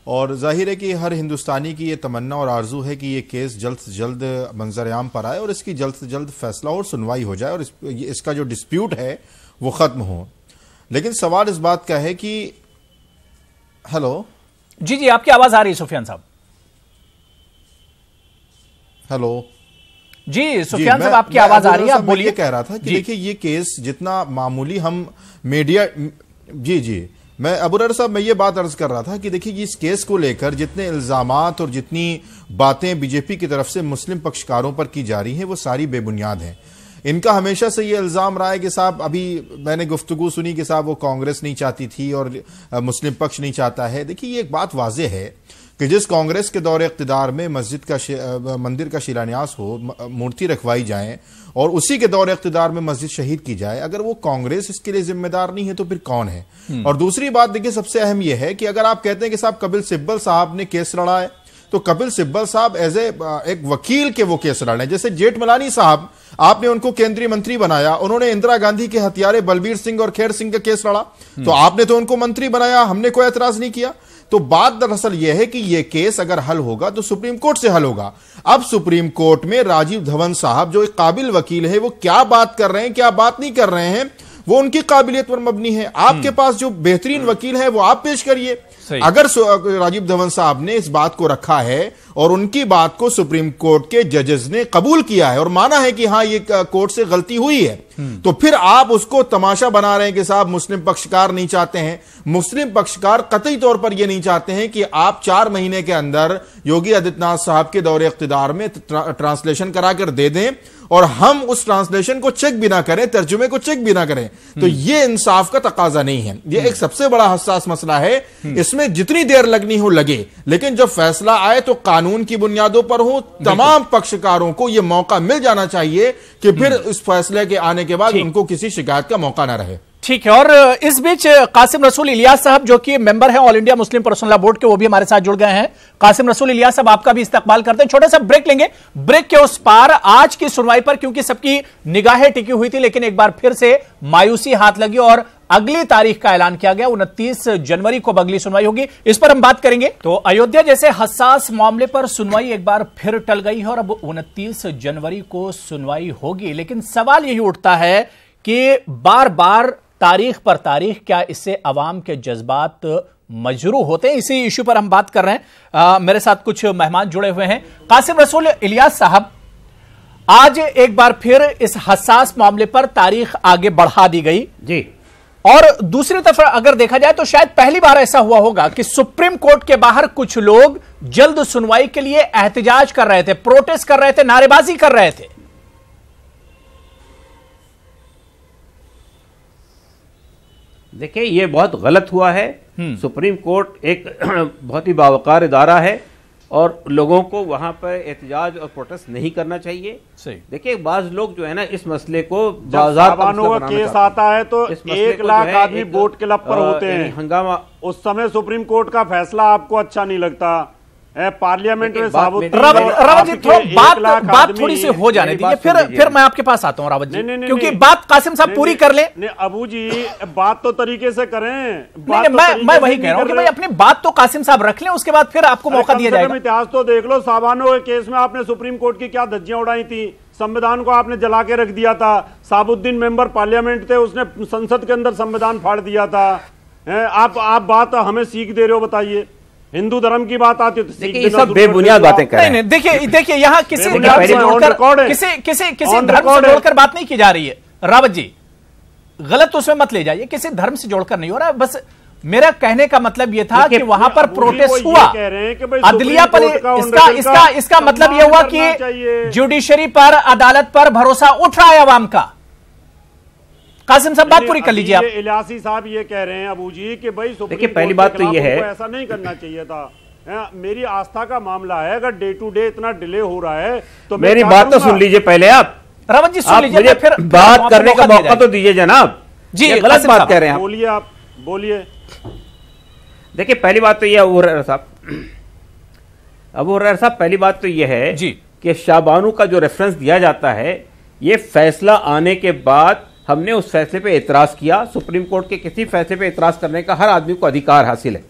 और जाहिर है कि हर हिंदुस्तानी की ये तमन्ना और आरजू है कि ये केस जल्द से जल्द मंजर-ए-आम पर आए और इसकी जल्द से जल्द फैसला और सुनवाई हो जाए और इसका जो डिस्प्यूट है वो खत्म हो। लेकिन सवाल इस बात का है कि हेलो जी जी, आपकी आवाज आ रही है सुफियान साहब। हेलो जी सुफियान साहब, आपकी आवाज आ रही है, आप बोलिए। कह रहा था कि देखिए ये केस जितना मामूली हम मीडिया जी मैं अबू हुरैरा साहब, मैं ये बात अर्ज कर रहा था कि देखिए इस केस को लेकर जितने इल्जामात और जितनी बातें बीजेपी की तरफ से मुस्लिम पक्षकारों पर की जा रही हैं वो सारी बेबुनियाद हैं। इनका हमेशा से ये इल्जाम रहा है कि साहब, अभी मैंने गुफ्तगू सुनी कि साहब वो कांग्रेस नहीं चाहती थी और मुस्लिम पक्ष नहीं चाहता है। देखिए ये एक बात वाज़ेह है कि जिस कांग्रेस के दौरे इक़्तिदार में मंदिर का शिलान्यास हो, मूर्ति रखवाई जाए और उसी के दौरे इक़्तिदार में मस्जिद शहीद की जाए, अगर वो कांग्रेस इसके लिए जिम्मेदार नहीं है तो फिर कौन है? और दूसरी बात देखिए, सबसे अहम यह है कि अगर आप कहते हैं कि साहब कपिल सिब्बल साहब ने केस लड़ा है, तो कपिल सिब्बल साहब एज एक वकील के वो केस लड़े। जैसे जेठमलानी साहब, आपने उनको केंद्रीय मंत्री बनाया, उन्होंने इंदिरा गांधी के हत्यारे बलबीर सिंह और खैर सिंह का केस लड़ा, तो आपने तो उनको मंत्री बनाया, हमने कोई एतराज नहीं किया। तो बात दरअसल यह है कि यह केस अगर हल होगा तो सुप्रीम कोर्ट से हल होगा। अब सुप्रीम कोर्ट में राजीव धवन साहब जो एक काबिल वकील है, वो क्या बात कर रहे हैं, क्या बात नहीं कर रहे हैं, वो उनकी काबिलियत पर मबनी है। आपके पास जो बेहतरीन वकील है वो आप पेश करिए। अगर राजीव धवन साहब ने इस बात को रखा है और उनकी बात को सुप्रीम कोर्ट के जजेस ने कबूल किया है और माना है कि हां ये कोर्ट से गलती हुई है, तो फिर आप उसको तमाशा बना रहे हैं कि साहब मुस्लिम पक्षकार नहीं चाहते हैं। मुस्लिम पक्षकार कतई तौर पर यह नहीं चाहते हैं कि आप 4 महीने के अंदर योगी आदित्यनाथ साहब के दौरे इख्तिदार में ट्रांसलेशन कराकर दे दें और हम उस ट्रांसलेशन को चेक भी ना करें, तर्जुमे को चेक भी ना करें। तो यह इंसाफ का तकाजा नहीं है। यह एक सबसे बड़ा हसास मसला है। इसमें जितनी देर लगनी हो लगे, लेकिन जब फैसला आए तो कानून की बुनियादों पर हो। तमाम पक्षकारों को यह मौका मिल जाना चाहिए कि फिर इस फैसले के आने के बाद उनको किसी शिकायत का मौका ना रहे। ठीक है। और इस बीच कासिम रसूल इलियास साहब जो कि मेंबर हैं all India Muslim personal law board के, वो भी हमारे साथ जुड़ गए हैं। कासिम रसूल इलियास साहब, आपका भी इस्तकबाल करते हैं। छोटा सा ब्रेक लेंगे, ब्रेक के उस पार आज की सुनवाई पर, क्योंकि सबकी निगाहें टिकी हुई थी, लेकिन एक बार फिर से मायूसी हाथ लगी और अगली तारीख का ऐलान किया गया। 29 जनवरी को अगली सुनवाई होगी, इस पर हम बात करेंगे। तो अयोध्या जैसे हसास मामले पर सुनवाई एक बार फिर टल गई है और अब 29 जनवरी को सुनवाई होगी। लेकिन सवाल यही उठता है कि बार बार तारीख पर तारीख, क्या इससे अवाम के जज्बात मजरू होते हैं? इसी इश्यू पर हम बात कर रहे हैं। मेरे साथ कुछ मेहमान जुड़े हुए हैं। कासिम रसूल इलियास साहब, आज एक बार फिर इस हसास मामले पर तारीख आगे बढ़ा दी गई जी, और दूसरी तरफ अगर देखा जाए तो शायद पहली बार ऐसा हुआ होगा कि सुप्रीम कोर्ट के बाहर कुछ लोग जल्द सुनवाई के लिए एहतजाज कर रहे थे, प्रोटेस्ट कर रहे थे, नारेबाजी कर रहे थे। देखिए, ये बहुत गलत हुआ है। सुप्रीम कोर्ट एक बहुत ही बावकार इदारा है और लोगों को वहां पर एहतजाज और प्रोटेस्ट नहीं करना चाहिए। देखिए, बाज लोग जो है ना इस मसले को साबानों का केस आता है तो 1 लाख आदमी बोट क्लब पर होते हैं, हंगामा। उस समय सुप्रीम कोर्ट का फैसला आपको अच्छा नहीं लगता, पार्लियामेंट में साबुत। रावत जी, बात थोड़ी सी हो जाने दीजिए, फिर मैं आपके पास आता हूं रावत जी, क्योंकि बात कासिम साहब पूरी कर ले। अबू जी, बात तो तरीके से करें। मैं वही कह रहा हूं कि भाई अपनी बात तो कासिम साहब रख लें, उसके बाद फिर आपको मौका दिया जाएगा। इतिहास तो देख लो, साबानो के केस में आपने सुप्रीम कोर्ट की क्या धज्जियां उड़ाई थी, संविधान को आपने जला के रख दिया था। साबुद्दीन मेंबर पार्लियामेंट थे, उसने संसद के अंदर संविधान फाड़ दिया था। आप बात हमें सीख दे रहे हो, बताइए। हिंदू धर्म की बात आती है तो ये सब बेबुनियाद बातें कर रहे हैं। देखिए यहाँ किसी धर्म से जोड़कर बात नहीं की जा रही है। रावत जी, गलत उसमें मत ले जाइए, किसी धर्म से जोड़कर नहीं हो रहा। बस मेरा कहने का मतलब यह था कि वहां पर प्रोटेस्ट हुआ, अदलिया पर, इसका मतलब यह हुआ कि जुडिशरी पर, अदालत पर भरोसा उठ रहा है अवाम का। कासिम साहब, बात पूरी कर लीजिए आप। इलियासी साहब ये कह रहे हैं अबू जी कि भाई देखिए, पहली बात तो ये है, ऐसा नहीं करना चाहिए था। मेरी आस्था का मामला है, अगर डे टू डे इतना डिले हो रहा है तो मेरी बात तो सुन लीजिए पहले आप। रावत जी सुन लीजिए, मुझे फिर बात करने का मौका तो दीजिए जनाब जी। गलत बात कह रहे हैं, बोलिए आप, बोलिए। देखिए, पहली बात तो यह अबू हुरैरा साहब, पहली बात तो यह है जी कि शाबानू का जो रेफरेंस दिया जाता है, ये फैसला आने के बाद हमने उस फैसले पे एतराज किया। सुप्रीम कोर्ट के किसी फैसले पे एतराज करने का हर आदमी को अधिकार हासिल है,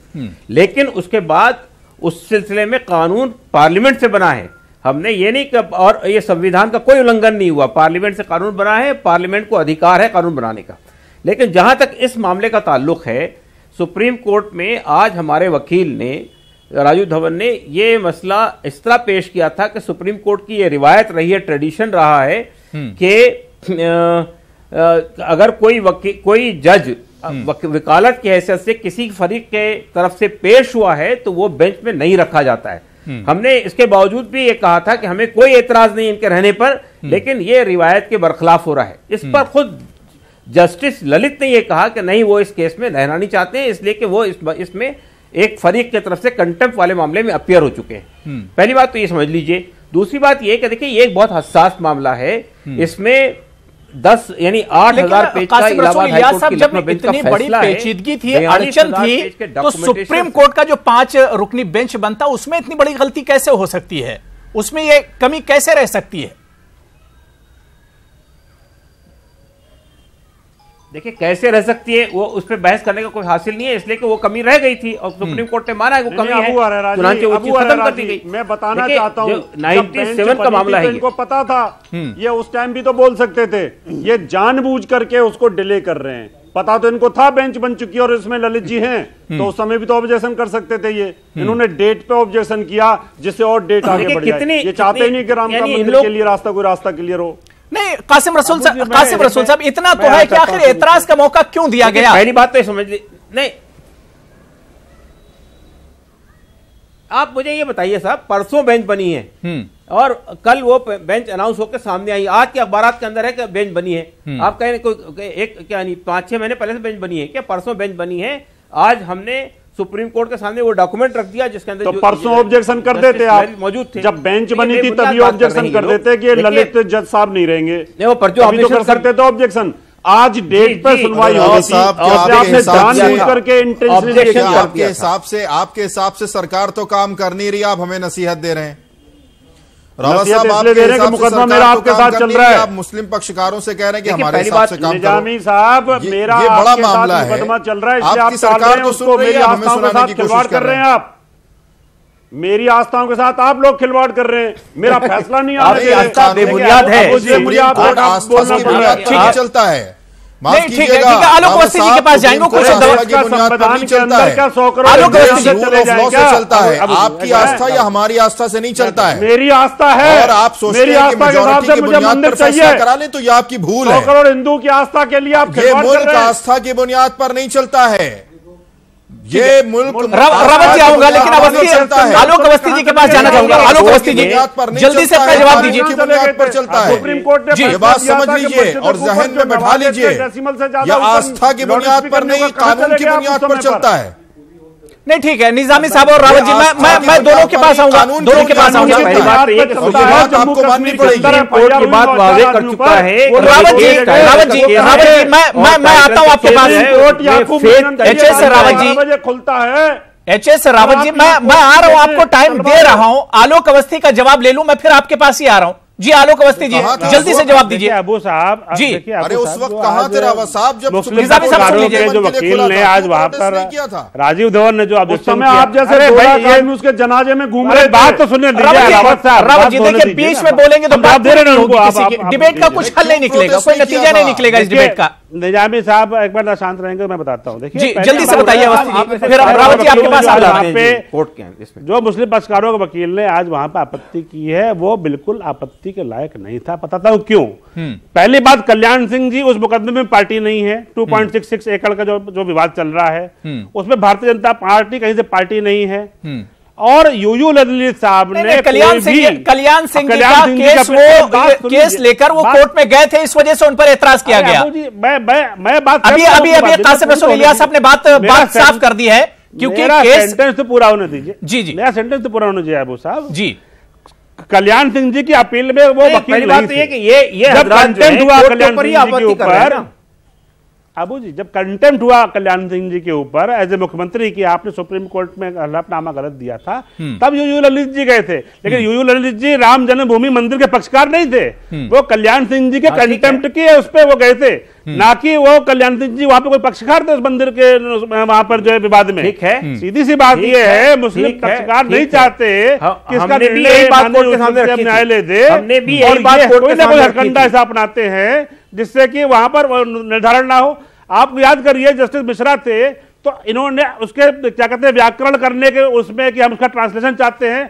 लेकिन उसके बाद उस सिलसिले में कानून पार्लियामेंट से बना है। हमने ये नहीं कि, और ये संविधान का कोई उल्लंघन नहीं हुआ, पार्लियामेंट से कानून बना है, पार्लियामेंट को अधिकार है कानून बनाने का। लेकिन जहां तक इस मामले का ताल्लुक है, सुप्रीम कोर्ट में आज हमारे वकील ने, राजू धवन ने, ये मसला इस तरह पेश किया था कि सुप्रीम कोर्ट की ये रिवायत रही है, ट्रेडिशन रहा है कि अगर कोई जज वकालत की हैसियत से किसी फरीक के तरफ से पेश हुआ है तो वो बेंच में नहीं रखा जाता है। हमने इसके बावजूद भी ये कहा था कि हमें कोई एतराज नहीं इनके रहने पर, लेकिन ये रिवायत के बरखिलाफ हो रहा है। इस पर खुद जस्टिस ललित ने यह कहा कि नहीं, वो इस केस में रहना नहीं चाहते हैं, इसलिए कि वो इसमें एक फरीक की तरफ से कंटेम्प्ट वाले मामले में अपीयर हो चुके हैं। पहली बात तो ये समझ लीजिए। दूसरी बात ये कि देखिए, ये एक बहुत हसास मामला है। इसमें 10 यानी 8,000 पेज का इलाहाबाद हाईकोर्ट की लखनऊ बेंच का फैसला है। पेचीदगी थी, अड़चन थी, तो सुप्रीम कोर्ट का जो 5 रुकनी बेंच बनता, उसमें इतनी बड़ी गलती कैसे हो सकती है? उसमें ये कमी कैसे रह सकती है? देखिए, कैसे रह सकती है, वो उस पर बहस करने का कोई हासिल नहीं है, इसलिए कि वो कमी रह गई थी और सुप्रीम कोर्ट ने माना है वो कमी है, चुनाव वो चीज खत्म कर दी गई। मैं बताना चाहता हूँ, 97 का मामला है, इनको पता था, ये उस टाइम भी तो बोल सकते थे। ये जानबूझ करके उसको डिले कर रहे हैं। पता तो इनको था बेंच बन चुकी है और इसमें ललित जी हैं, तो उस समय भी तो ऑब्जेक्शन कर सकते थे। ये इन्होंने डेट पे ऑब्जेक्शन किया, जिससे और डेट आगे बढ़ जाए। ये चाहते ही नहीं कि राम का मंदिर के लिए कोई रास्ता क्लियर हो। नहीं, कासिम रसूल साहब, इतना तो है कि आखिर एतराज का मौका क्यों दिया गया? पहली बात तो समझ ली। नहीं, आप मुझे ये बताइए साहब, परसों बेंच बनी है और कल वो बेंच अनाउंस होकर सामने आई। आज के अखबारात के अंदर है कि बेंच बनी है। आप कह रहे कोई एक क्या नहीं, 5-6 महीने पहले से बेंच बनी है क्या? परसों बेंच बनी है। आज हमने सुप्रीम कोर्ट के सामने वो डॉक्यूमेंट रख दिया जिसके अंदर तो परसों ऑब्जेक्शन कर देते आप, मौजूद थे जब बेंच बनी थी, तभी ऑब्जेक्शन कर देते कि ललित जज साहब नहीं रहेंगे। नहीं, वो परचो तो कर सकते थे ऑब्जेक्शन। आज डेट पे सुनवाई हो रही थी, आपने जानबूझ करके इंटेंशनली आपके हिसाब से सरकार तो काम कर नहीं रही, आप हमें नसीहत दे रहे हैं। रावत साहब, आपके मुकदमा मेरा आपके साथ चल रहा है। आप मुस्लिम पक्षकारों से कह रहे हैं कि हमारे हिसाब से काम निजामी साहब, मेरा ये बड़ा मामला है, मुकदमा चल रहा है, इसलिए आपकी सरकार तो सुन रही है, हमें सुनाने की कोशिश कर रहे हैं। आप मेरी आस्थाओं के साथ आप लोग खिलवाड़ कर रहे हैं। मेरा फैसला नहीं आ रहा है, बेबुनियाद है, चलता है। माफ कीजिएगा, आलोक अवस्थी जी के पास जाएंगे, कुछ आलोक चलता है। आपकी आस्था या हमारी आस्था से नहीं चलता है, मेरी आस्था है। और आप सोचते हैं कि मेजॉरिटी की बुनियाद पर फैसला करा लें, तो ये आपकी भूल है। 100 करोड़ हिंदू की आस्था के लिए आप ये मुल्क आस्था की बुनियाद पर नहीं चलता है। ये मुल्क रावत जी आऊंगा, लेकिन आलोक अवस्थी जी के पास जाना चाहूंगा। आलोक अवस्थी जी जल्दी से अपना जवाब दीजिए। की बुनियाद पर चलता है, सुप्रीम कोर्ट ने ये बात समझ लीजिए और जहन में बैठा लीजिए। यह आस्था की बुनियाद पर नहीं, कानून की बुनियाद पर चलता है। नहीं, ठीक है, निजामी साहब और रावत जी, मैं दोनों के पास आऊंगा, दोनों के पास आऊंगा। आपको माननी पड़ेगी, कोर्ट की बात वाज़ेह कर चुका है। रावत जी मैं आता हूं आपके पास। एचएस रावत जी, मैं आ रहा हूं, आपको टाइम दे रहा हूं। आलोक अवस्थी का जवाब ले लूं, मैं फिर आपके पास ही आ रहा हूं। जी आलोक अवस्थी जी, जल्दी से जवाब दीजिए। अबू साहब जी, अरे उस वक्त कहां थे रावत साहब जब निजामी साहब जो वकील ने आज वहां पर राजीव धवन ने जो ऑब्जेक्शन किया, आप जैसे उसके जनाजे में घूम रहे, बात तो सुनिए रावत जी। देखिए, बीच में बोलेंगे तो बात दे रहे हैं, डिबेट का कुछ हल नहीं निकलेगा, कोई नतीजा नहीं निकलेगा इस डिबेट का। निजामी साहब एक बार शांत रहेंगे, मैं बताता हूँ। देखिए, जल्दी से बताइए अवस्थी जी, फिर रावत जी आपके पास आते हैं। कोर्ट के जो मुस्लिम पक्षकारों के वकील ने आज वहां पर आपत्ति की है, वो बिल्कुल आपत्ति के लायक नहीं था। बताता हूं क्यों। पहली बात, कल्याण सिंह जी उस मुकदमे में पार्टी नहीं है। 2.66 एकड़ का जो विवाद चल रहा है, उसमें भारतीय जनता पार्टी कहीं से पार्टी नहीं है। और यूयू ललित साहब ने कल्याण सिंह का केस लेकर वो कोर्ट में गए थे, इस वजह से उन पर एतराज किया गया। मैं बात अभी कासिम रसूल इलियास साहब ने बात साफ कर दी है, क्योंकि सेंटेंस तो पूरा होने दीजिए। जी, मेरा सेंटेंस तो पूरा होना चाहिए अबू साहब जी। कल्याण सिंह जी की अपील में वो वकील बात तो ये कि ये जब कंटेम्प्ट हुआ कल्याण सिंह जी के ऊपर, अबू जी जब कंटेम्प्ट हुआ कल्याण सिंह जी के ऊपर एज ए मुख्यमंत्री की, आपने सुप्रीम कोर्ट में हलफनामा गलत दिया था, तब यूयू ललित जी गए थे। लेकिन यूयू ललित जी राम जन्मभूमि मंदिर के पक्षकार नहीं थे, वो कल्याण सिंह जी के कंटेम्प्ट की उस पर वो गए थे, ना कि वो कल्याण सिंह जी वहां पे कोई पक्षकार थे उस मंदिर के वहां पर जो है विवाद में। ठीक है, सीधी सी बात ये है, मुस्लिम पक्षकार नहीं चाहते कि इसका निर्णय न्यायालय दे, और कोई ना कोई हरकंडा ऐसा अपनाते हैं जिससे कि वहां पर निर्धारण ना हो। आप याद करिए, जस्टिस मिश्रा थे तो इन्होंने उसके क्या कहते हैं व्याकरण करने के उसमें कि हम उसका ट्रांसलेशन चाहते हैं,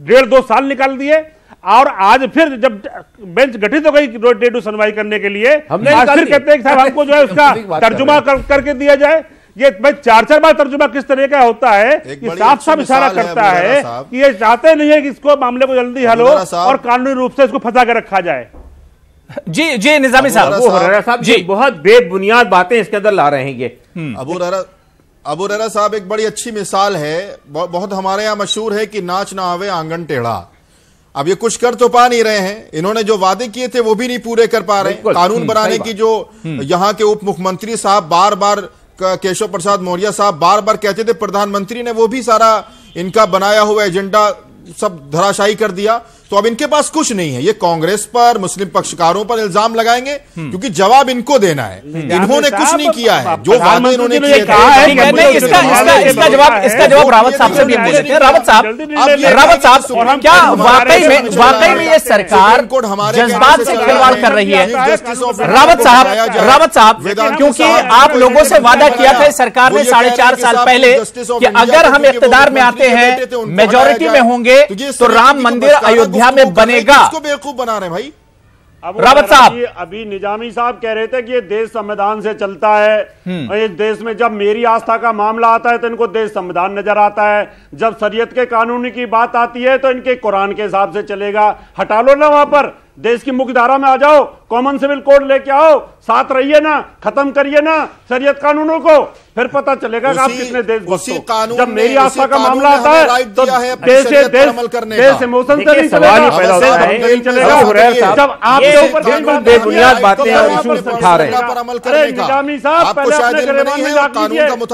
1.5-2 साल निकाल दिए। और आज फिर जब बेंच गठित हो गई डे टू सुनवाई करने के लिए, आज फिर कहते हैं कि साहब हमको जो है उसका तर्जुमा करके दिया जाए। ये भाई 4-4 बार तर्जुमा किस तरह का होता है, ये साफ साफ इशारा करता है कि ये चाहते नहीं है कि इसको मामले को जल्दी हल हो और कानूनी रूप से इसको फंसा के रखा जाए। जी निजामी साहब जी, बहुत बेबुनियाद बातें इसके अंदर ला रहे हैं ये। अबू रहरा साहब एक बड़ी अच्छी मिसाल है, बहुत हमारे यहाँ मशहूर है कि नाच ना आवे आंगन टेढ़ा। अब ये कुछ कर तो पा नहीं रहे हैं, इन्होंने जो वादे किए थे वो भी नहीं पूरे कर पा रहे। कानून बनाने की जो यहाँ के उप मुख्यमंत्री साहब बार बार, केशव प्रसाद मौर्य साहब बार बार कहते थे, प्रधानमंत्री ने वो भी सारा इनका बनाया हुआ एजेंडा सब धराशायी कर दिया। तो अब इनके पास कुछ नहीं है, ये कांग्रेस पर, मुस्लिम पक्षकारों पर इल्जाम लगाएंगे, क्योंकि जवाब इनको देना है। इन्होंने कुछ नहीं किया है, जो वादे इन्होंने किए थे। इसका जवाब रावत साहब से भी हम देते हैं। रावत साहब, क्या वाकई में ये सरकार जज्बात से खिलवाड़ कर रही है? रावत साहब, क्योंकि आप लोगों से वादा किया था सरकार ने 4.5 साल पहले कि अगर हम इख्तियार में आते हैं, मेजॉरिटी में होंगे, तो राम मंदिर अयोध्या में बनेगा। इसको बेवकूफ बना रहे हैं भाई। रावत साहब, अभी निजामी साहब कह रहे थे कि ये देश संविधान से चलता है, और इस देश में जब मेरी आस्था का मामला आता है तो इनको देश संविधान नजर आता है, जब शरीयत के कानून की बात आती है तो इनके कुरान के हिसाब से चलेगा। हटा लो ना, वहां पर देश की मुख्य धारा में आ जाओ, कॉमन सिविल कोड लेके आओ, साथ रहिए ना, खत्म करिए ना शरीयत कानूनों को, फिर पता चलेगा कि आप कितने देशभक्त हो। जब मेरी आस्था का मामला आता है तो देश इमोशन से नहीं चलेगा। जब आपके ऊपर बेबुनियाद बातें उठा रहे हैं, निजामी साहब पहले अपने गिरबान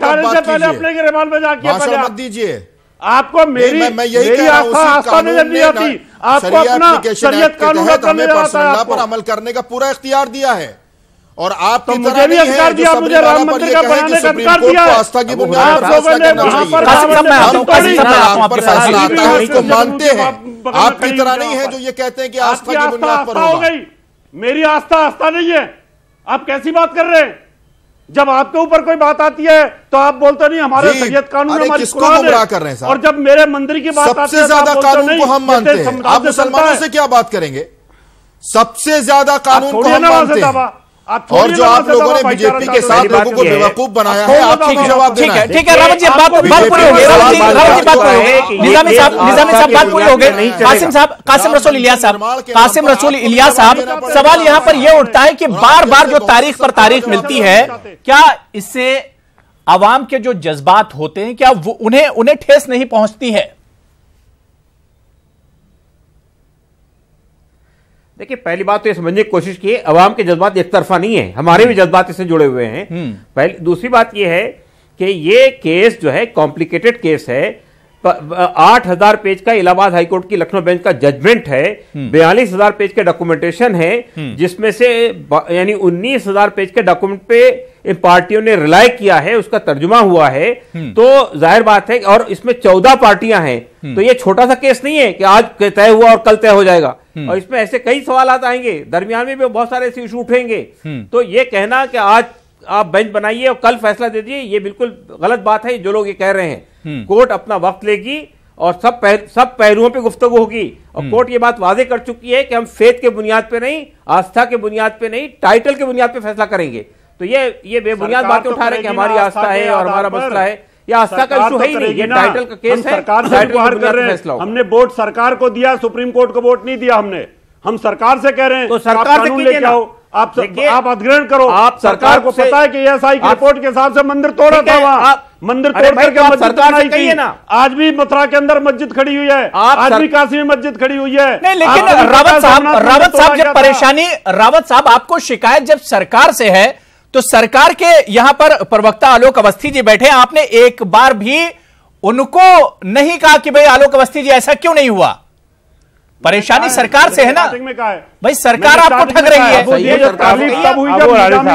में जाके अपने गिरबान में जाके मत दीजिए। आपको मेरी आस्था नहीं आती, आपको अपना शरीयत कानून पर अमल करने का पूरा इख्तियार दिया है। और आप तो मुझे भी अधिकार दिया, मुझे राम मंदिर का बनाने का अधिकार दिया है। आस्था की बुनियाद पर उसको मानते हैं, आपकी तरह नहीं है जो ये कहते हैं कि आस्था की बुनियाद पर होगा। मेरी आस्था नहीं है, आप कैसी बात कर रहे हैं? जब आपके ऊपर कोई बात आती है तो आप बोलते नहीं हमारे शरीयत कानून हमारी कुरान है, कर रहे हैं साहब? और जब मेरे मंदिर की बात आती है सबसे ज्यादा कानून को हम मानते हैं, आप से मुसलमानों से क्या बात करेंगे? सबसे ज्यादा कानून को हम मानते हैं, और जो आप लोगों ने बीजेपी के साथ लोगों को बेवकूफ बनाया है, आपको जवाब देना है। ठीक है रावत जी, बात पूरी हो गई। रावत जी बात पूरी हो गई। निजामी साहब बात पूरी हो गई। कासिम रसूल इलियास साहब, सवाल यहाँ पर यह उठता है कि बार बार जो तारीख पर तारीख मिलती है, क्या इससे आवाम के जो जज्बात होते हैं क्या उन्हें ठेस नहीं पहुंचती है? देखिए, पहली बात तो ये समझने की कोशिश की, अवाम के जज्बात एक तरफा नहीं है, हमारे भी जज्बात इससे जुड़े हुए हैं। दूसरी बात ये है कि ये केस जो है कॉम्प्लिकेटेड केस है। 8,000 पेज का इलाहाबाद हाईकोर्ट की लखनऊ बेंच का जजमेंट है, 42,000 पेज के डॉक्यूमेंटेशन है, जिसमें से यानी 19,000 पेज के डॉक्यूमेंट पे इन पार्टियों ने रिलाय किया है, उसका तर्जुमा हुआ है। तो जाहिर बात है, और इसमें 14 पार्टियां हैं, तो ये छोटा सा केस नहीं है कि आज तय हुआ और कल तय हो जाएगा। और इसमें ऐसे कई सवाल आएंगे, दरमियान में भी बहुत सारे ऐसे इशू उठेंगे। तो ये कहना कि आज आप बेंच बनाइए और कल फैसला दे दीजिए, ये बिल्कुल गलत बात है। जो लोग ये कह रहे हैं, कोर्ट अपना वक्त लेगी और सब पहलुओं पे गुफ्तगू होगी। और कोर्ट ये बात वादे कर चुकी है कि हम फेथ के बुनियाद पे नहीं, आस्था के बुनियाद पे नहीं, टाइटल के बुनियाद पे फैसला करेंगे। तो ये बेबुनियाद बातें उठा रहे हैं कि हमारी आस्था है और हमारा मसला है। ये आस्था का इशू है ही नहीं, ये टाइटल का केस है। सरकार से गुहार कर रहे हैं, हमने वोट सरकार को दिया, सुप्रीम कोर्ट को वोट नहीं दिया हमने। हम सरकार से कह रहे हैं तो सरकार से कीजिए ना, आप अधिग्रहण करो। आप सरकार को पता है कि एएसआई की रिपोर्ट के हिसाब से मंदिर तोड़ा था, वहां मंदिर तोड़ करके मस्जिद बनाई थी। आज भी मथुरा के अंदर मस्जिद खड़ी हुई है, आज भी काशी में मस्जिद खड़ी हुई है। नहीं, लेकिन रावत साहब जब परेशानी, रावत साहब आपको शिकायत जब सरकार से है, तो सरकार के यहां पर प्रवक्ता आलोक अवस्थी जी बैठे, आपने एक बार भी उनको नहीं कहा कि भाई आलोक अवस्थी जी ऐसा क्यों नहीं हुआ? परेशानी सरकार से है ना भाई, सरकार आपको ठग रही है।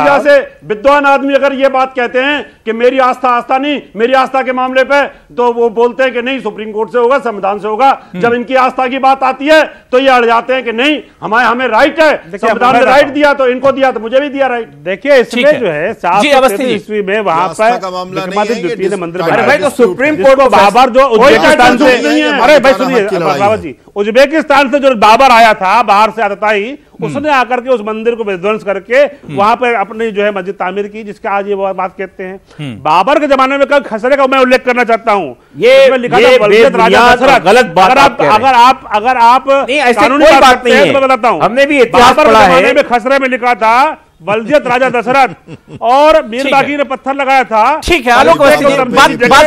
जैसे विद्वान आदमी अगर ये बात कहते हैं कि मेरी आस्था नहीं, मेरी आस्था के मामले पे तो वो बोलते हैं कि नहीं सुप्रीम कोर्ट से होगा, संविधान से होगा। जब इनकी आस्था की बात आती है तो ये अड़ जाते हैं कि नहीं हमें राइट है, संविधान ने राइट दिया तो इनको दिया तो मुझे भी दिया राइट। देखिए इसमें जो है 7 ईस्वी में वहां पर मंदिर सुप्रीम कोर्ट को बाबर जो उज्बेकिस्तान से, अरे भाई सुनिए रावत जी, उज्बेकिस्तान से जो बाबर आया था, बाहर से आता था ही, उसने आकर के उस मंदिर को विध्वंस करके वहां पर अपनी जो है मस्जिद तामीर की, जिसका आज ये बात कहते हैं। बाबर के जमाने में कल खसरे का मैं उल्लेख करना चाहता हूं, ये लिखा था बलजत राजा दशरथ। गलत बात। अगर आप कानूनी बात नहीं है, मैं बताता हूं, हमने भी इतिहास पढ़ा है, में खसरे में लिखा था बलजत राजा दशरथ और मीर बाकी ने पत्थर लगाया था। ठीक है, आलोक बात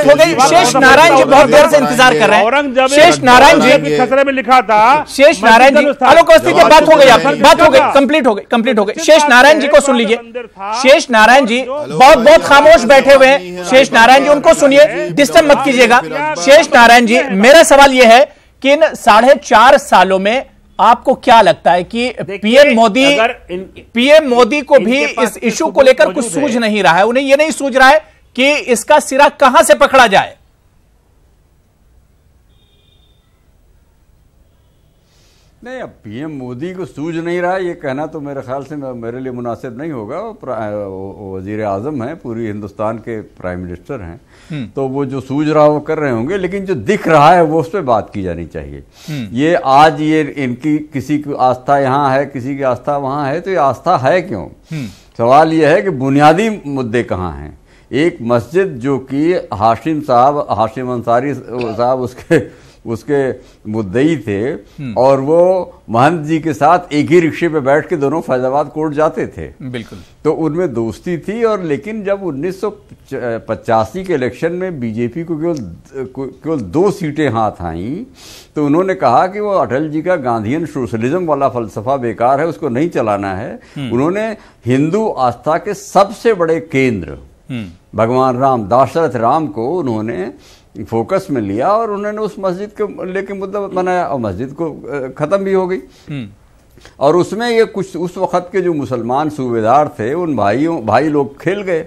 हो गई। शेष नारायण जी बहुत देर से इंतजार कर रहे हैं। औरंगजेब शेष नारायण जी खसरे में लिखा था। शेष नारायण जी, आलोक अवस्थी की बात हो गई, बात हो गई, कंप्लीट हो गई। शेष नारायण जी को सुन लीजिए। शेष नारायण जी बहुत खामोश बैठे हुए हैं। शेष नारायण जी, उनको सुनिए, डिस्टर्ब मत कीजिएगा। शेष नारायण जी, मेरा सवाल यह है कि इन 4.5 सालों में आपको क्या लगता है कि पीएम मोदी को भी इस इशू को लेकर कुछ सूझ नहीं रहा है? उन्हें यह नहीं सूझ रहा है कि इसका सिरा कहां से पकड़ा जाए? नहीं, अब पीएम मोदी को सूझ नहीं रहा है ये कहना तो मेरे ख्याल से मेरे लिए मुनासिब नहीं होगा। वजीर आजम हैं, पूरी हिंदुस्तान के प्राइम मिनिस्टर हैं, तो वो जो सूझ रहा वो कर रहे होंगे, लेकिन जो दिख रहा है वो उस पर बात की जानी चाहिए। ये आज ये इनकी किसी की आस्था यहाँ है, किसी की आस्था वहाँ है, तो ये आस्था है क्यों? सवाल ये है कि बुनियादी मुद्दे कहाँ हैं। एक मस्जिद जो कि हाशिम अंसारी साहब उसके मुद्दई थे, और वो महंत जी के साथ एक ही रिक्शे पे बैठ के दोनों फैजाबाद कोर्ट जाते थे। बिल्कुल। तो उनमें दोस्ती थी। और लेकिन जब 1985 के इलेक्शन में बीजेपी को केवल 2 सीटें हाथ आईं, तो उन्होंने कहा कि वो अटल जी का गांधीयन सोशलिज्म वाला फलसफा बेकार है, उसको नहीं चलाना है। उन्होंने हिंदू आस्था के सबसे बड़े केंद्र भगवान राम, दशरथ राम को उन्होंने फोकस में लिया और उन्होंने उस मस्जिद को लेके मुद्दा बनाया और मस्जिद को खत्म भी हो गई। और उसमें ये कुछ उस वक्त के जो मुसलमान सूबेदार थे, उन भाई लोग खेल गए।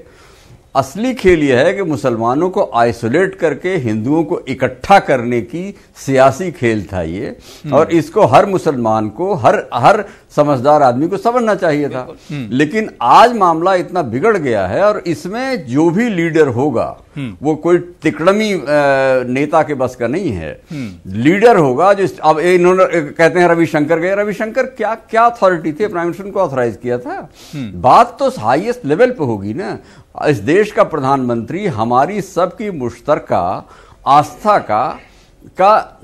असली खेल यह है कि मुसलमानों को आइसोलेट करके हिंदुओं को इकट्ठा करने की सियासी खेल था ये। और इसको हर मुसलमान को, हर समझदार आदमी को समझना चाहिए था। लेकिन आज मामला इतना बिगड़ गया है और इसमें जो भी लीडर होगा वो कोई तिकड़मी नेता के बस का नहीं है। लीडर होगा जो अब इन्होंने कहते हैं रविशंकर गए, रविशंकर क्या अथॉरिटी थी? प्राइम मिनिस्टर को ऑथराइज किया था। बात तो हाईएस्ट लेवल पे होगी ना। इस देश का प्रधानमंत्री हमारी सबकी मुश्तरका आस्था का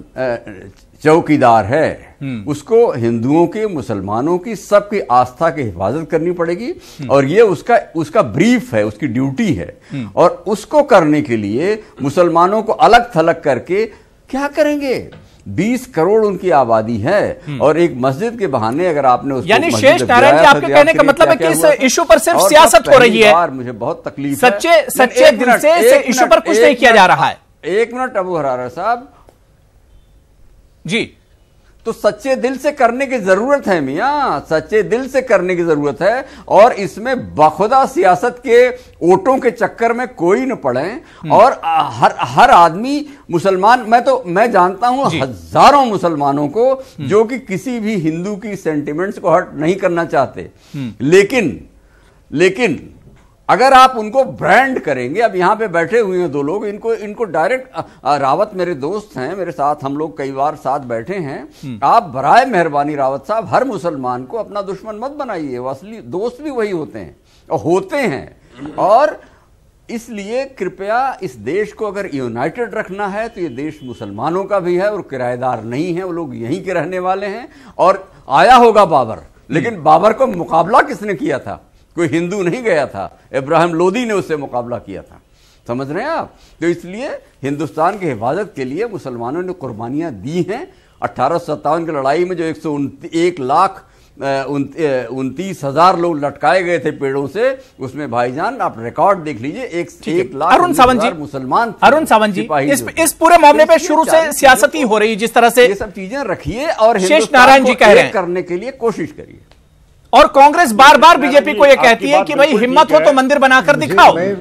चौकीदार है। उसको हिंदुओं के, मुसलमानों की, सबकी आस्था की हिफाजत करनी पड़ेगी और ये उसका ब्रीफ है, उसकी ड्यूटी है। और उसको करने के लिए मुसलमानों को अलग थलग करके क्या करेंगे? 20 करोड़ उनकी आबादी है और एक मस्जिद के बहाने अगर आपने उसको, यानी शेष नारायण जी, आपके कहने का मतलब है कि इस इशू पर सिर्फ सियासत हो रही है। मुझे बहुत तकलीफ सच्चे दिल से इस इशू पर कुछ नहीं किया जा रहा है। एक मिनट अबू हरारा साहब जी, तो सच्चे दिल से करने की जरूरत है मियां, सच्चे दिल से करने की जरूरत है। और इसमें बखुदा सियासत के वोटों के चक्कर में कोई न पड़े। और हर आदमी मुसलमान, मैं जानता हूं हजारों मुसलमानों को जो कि किसी भी हिंदू की सेंटिमेंट्स को हर्ट नहीं करना चाहते। लेकिन अगर आप उनको ब्रांड करेंगे, अब यहां पे बैठे हुए हैं 2 लोग, इनको डायरेक्ट, रावत मेरे दोस्त हैं, मेरे साथ हम लोग कई बार साथ बैठे हैं। आप बराए मेहरबानी रावत साहब हर मुसलमान को अपना दुश्मन मत बनाइए। वो असली दोस्त भी वही होते हैं और होते हैं। और इसलिए कृपया इस देश को अगर यूनाइटेड रखना है तो ये देश मुसलमानों का भी है और किराएदार नहीं है। वो लोग यहीं के रहने वाले हैं। और आया होगा बाबर, लेकिन बाबर को मुकाबला किसने किया था? कोई हिंदू नहीं गया था, इब्राहिम लोदी ने उससे मुकाबला किया था। समझ रहे हैं आप? तो इसलिए हिंदुस्तान की हिफाजत के लिए मुसलमानों ने कुर्बानियां दी हैं। 1857 की लड़ाई में जो 1,29,000 लोग लटकाए गए थे पेड़ों से, उसमें भाईजान आप रिकॉर्ड देख लीजिए, 1,00,000 अरुण सावंत जी, मुसलमान। अरुण सावंत जी, इस पूरे मामले पे शुरू से सियासती हो रही, जिस तरह से ये सब चीजें रखिए और शेष नारायण जी कह रहे हैं करने के लिए कोशिश करिए। और कांग्रेस बार बार बीजेपी को यह कहती है कि भाई हिम्मत हो तो मंदिर बनाकर दिखाओ। मैं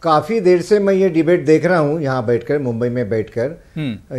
काफी देर से मैं ये डिबेट देख रहा हूं यहां बैठकर, मुंबई में बैठकर।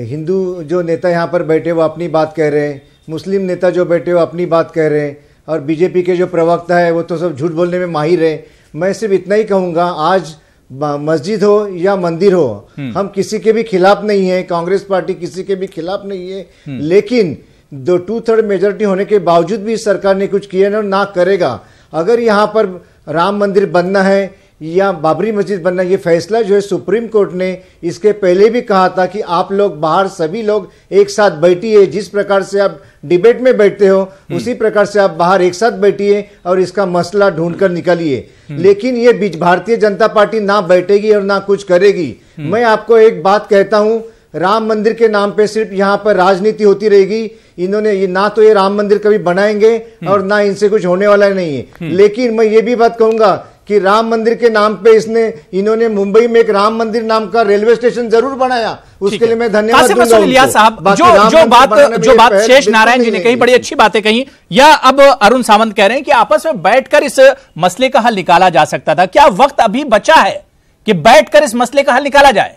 हिंदू जो नेता यहां पर बैठे वो अपनी बात कह रहे हैं, मुस्लिम नेता जो बैठे वो अपनी बात कह रहे हैं, और बीजेपी के जो प्रवक्ता है वो तो सब झूठ बोलने में माहिर है। मैं सिर्फ इतना ही कहूंगा, आज मस्जिद हो या मंदिर हो, हम किसी के भी खिलाफ नहीं है, कांग्रेस पार्टी किसी के भी खिलाफ नहीं है। लेकिन 2/3 मेजोरिटी होने के बावजूद भी सरकार ने कुछ किया और ना करेगा। अगर यहाँ पर राम मंदिर बनना है या बाबरी मस्जिद बनना, ये फैसला जो है सुप्रीम कोर्ट ने इसके पहले भी कहा था कि आप लोग बाहर सभी लोग एक साथ बैठिए। जिस प्रकार से आप डिबेट में बैठते हो उसी प्रकार से आप बाहर एक साथ बैठिए और इसका मसला ढूंढकर निकालिए। लेकिन ये भारतीय जनता पार्टी ना बैठेगी और ना कुछ करेगी। मैं आपको एक बात कहता हूं, राम मंदिर के नाम पे सिर्फ यहाँ पर राजनीति होती रहेगी। इन्होंने ना तो ये राम मंदिर कभी बनाएंगे और ना इनसे कुछ होने वाला नहीं है। लेकिन मैं ये भी बात कहूंगा कि राम मंदिर के नाम पे इन्होंने मुंबई में एक राम मंदिर नाम का रेलवे स्टेशन जरूर बनाया, उसके लिए मैं धन्यवाद दूंगा साहब। जो बात शेष नारायण जी ने कही, बड़ी अच्छी बातें कही। या अब अरुण सावंत कह रहे हैं कि आपस में बैठकर इस मसले का हल निकाला जा सकता था। क्या वक्त अभी बचा है कि बैठकर इस मसले का हल निकाला जाए?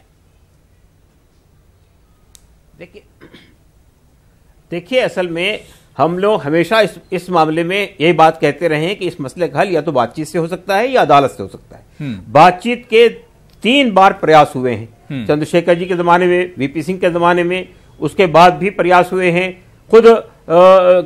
देखिए असल में हम लोग हमेशा इस मामले में यही बात कहते रहे हैं कि इस मसले का हल या तो बातचीत से हो सकता है या अदालत से हो सकता है। बातचीत के 3 बार प्रयास हुए हैं, चंद्रशेखर जी के जमाने में, वीपी सिंह के जमाने में, उसके बाद भी प्रयास हुए हैं। खुद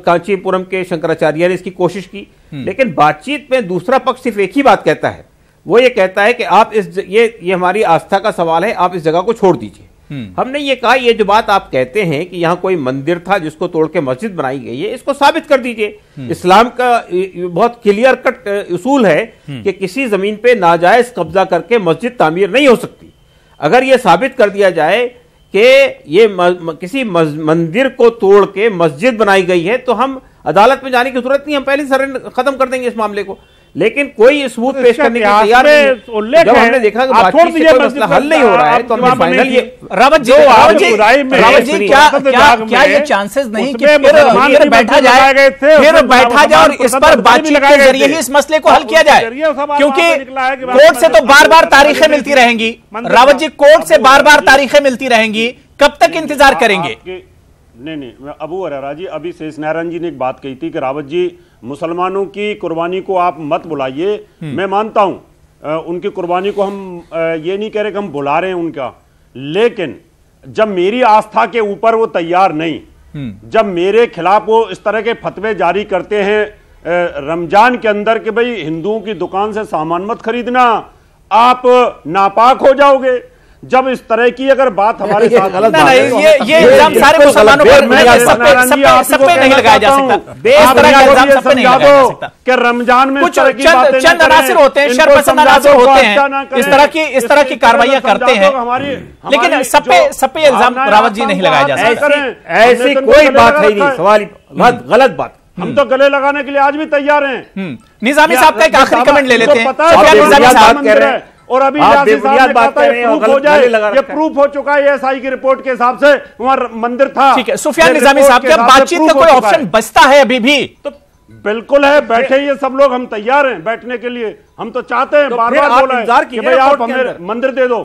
कांचीपुरम के शंकराचार्य ने इसकी कोशिश की। लेकिन बातचीत में दूसरा पक्ष सिर्फ एक ही बात कहता है, वो ये कहता है कि आप ये हमारी आस्था का सवाल है, आप इस जगह को छोड़ दीजिए। हमने ये कहा, ये जो बात आप कहते हैं कि यहाँ कोई मंदिर था जिसको तोड़ के मस्जिद बनाई गई है, इसको साबित कर दीजिए। इस्लाम का बहुत क्लियर कट उसूल है कि किसी जमीन पे नाजायज कब्जा करके मस्जिद तामीर नहीं हो सकती। अगर ये साबित कर दिया जाए कि ये किसी मंदिर को तोड़ के मस्जिद बनाई गई है तो हम अदालत में जाने की जरूरत नहीं, हम पहले ही खत्म कर देंगे इस मामले को। लेकिन कोई सबूत पेश करने के तैयार नहीं। जब हमने देखा कि बातचीत से कोई मसला हल नहीं हो रहा है तो हमने फाइनल ये रावत जी क्या ये चांसेस नहीं कि फिर बैठा जाए और इस पर बातचीत के जरिए ही इस मसले को हल किया जाए? क्योंकि कोर्ट से तो बार बार तारीखें मिलती रहेंगी। रावत जी, कोर्ट से बार बार तारीखें मिलती रहेंगी, कब तक इंतजार करेंगे? नहीं, अबू हरेरा जी, अभी शेष नारायण जी ने एक बात कही थी कि रावत जी मुसलमानों की कुर्बानी को आप मत बुलाइए। मैं मानता हूं उनकी कुर्बानी को हम ये नहीं कह रहे कि हम बुला रहे हैं उनका, लेकिन जब मेरी आस्था के ऊपर वो तैयार नहीं, जब मेरे खिलाफ वो इस तरह के फतवे जारी करते हैं रमजान के अंदर कि भाई हिंदुओं की दुकान से सामान मत खरीदना, आप नापाक हो जाओगे, जब इस तरह की अगर बात हमारे साथ गलत बात है, ये इल्जाम सारे मुसलमानों पर सब पे नहीं लगाया जा सकता। इस तरह का इल्जाम सब पे नहीं लगाया जा सकता कि रमजान में कुछ चंद अनासिर होते हैं, शरपसंद अनासिर होते हैं, इस तरह की कार्रवाइयां करते हैं, लेकिन सब पे इल्जाम रावत जी नहीं लगाया जा सकता। ऐसी कोई बात है नहीं, सवाल गलत बात। हम तो गले लगाने के लिए आज भी तैयार हैं। निजामी साहब का एक आखिरी कमेंट ले लेते हैं। और अभी बात कर रहे हैं, हो जाए ये प्रूफ हो चुका है एएसआई की रिपोर्ट के हिसाब से वहां मंदिर था। ठीक है, सुफियान निजामी साहब, क्या बातचीत का कोई ऑप्शन बचता है अभी भी? तो बिल्कुल है, बैठे ये सब लोग, हम तैयार हैं बैठने के लिए। हम तो चाहते हैं, बार बार बोला है कि भाई आप हमें मंदिर दे दो।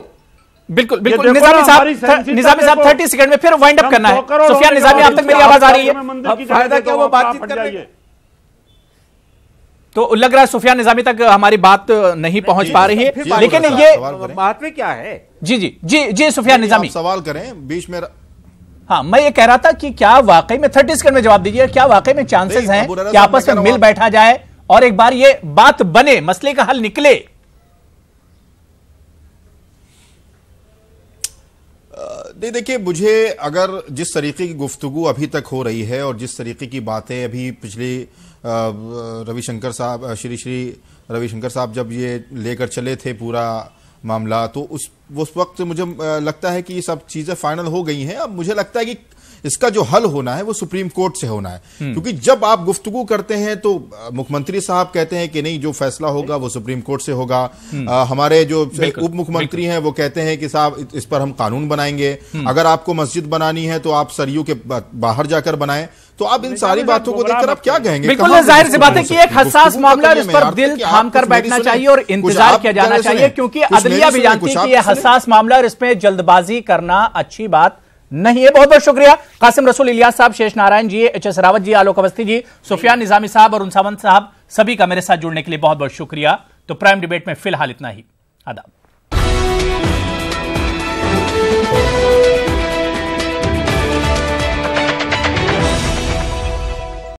बिल्कुल बिल्कुल। निजामी साहब 30 सेकंड में फिर वाइंड अप करना है। सुफियान निजामी, आप तक मेरी आवाज आ रही है? फायदा क्या वो बातचीत करने? तो लग रहा है सुफियान निजामी तक हमारी बात नहीं पहुंच पा रही है, लेकिन ये बात में क्या है? जी सुफियान निजामी सवाल करें बीच में। हाँ, मैं ये कह रहा था कि क्या वाकई में 30 सेकंड में जवाब दीजिए, क्या वाकई में चांसेस हैं कि आपस में मिल बैठा जाए और एक बार ये बात बने, मसले का हल निकले? देखिए, मुझे अगर जिस तरीके की गुफ्तगू अभी तक हो रही है और जिस तरीके की बातें अभी पिछले रविशंकर साहब श्री रविशंकर साहब जब ये लेकर चले थे पूरा मामला, तो उस वक्त मुझे लगता है कि ये सब चीजें फाइनल हो गई हैं। अब मुझे लगता है कि इसका जो हल होना है वो सुप्रीम कोर्ट से होना है, क्योंकि जब आप गुफ्तगू करते हैं तो मुख्यमंत्री साहब कहते हैं कि नहीं, जो फैसला होगा वो सुप्रीम कोर्ट से होगा। हमारे जो उप मुख्यमंत्री हैं वो कहते हैं कि साहब इस पर हम कानून बनाएंगे, अगर आपको मस्जिद बनानी है तो आप सरयू के बाहर जाकर बनाएं। तो आप इन सारी बातों को देखकर आप क्या कहेंगे? बिल्कुल जाहिर सी बात है कि एक हसास मामला, इस पर दिल थाम कर बैठना चाहिए और इंतजार किया जाना चाहिए, क्योंकि अदलिया भी जानती है कि यह हसास मामला और इसमें जल्दबाजी करना अच्छी बात नहीं है। बहुत बहुत शुक्रिया कासिम रसूल, इलियास साहब, शेष नारायण जी, एच.एस. रावत जी, आलोक अवस्थी जी, सुफियान निजामी साहब और उनसावंत साहब, सभी का मेरे साथ जुड़ने के लिए बहुत बहुत शुक्रिया। तो प्राइम डिबेट में फिलहाल इतना ही। आदाब।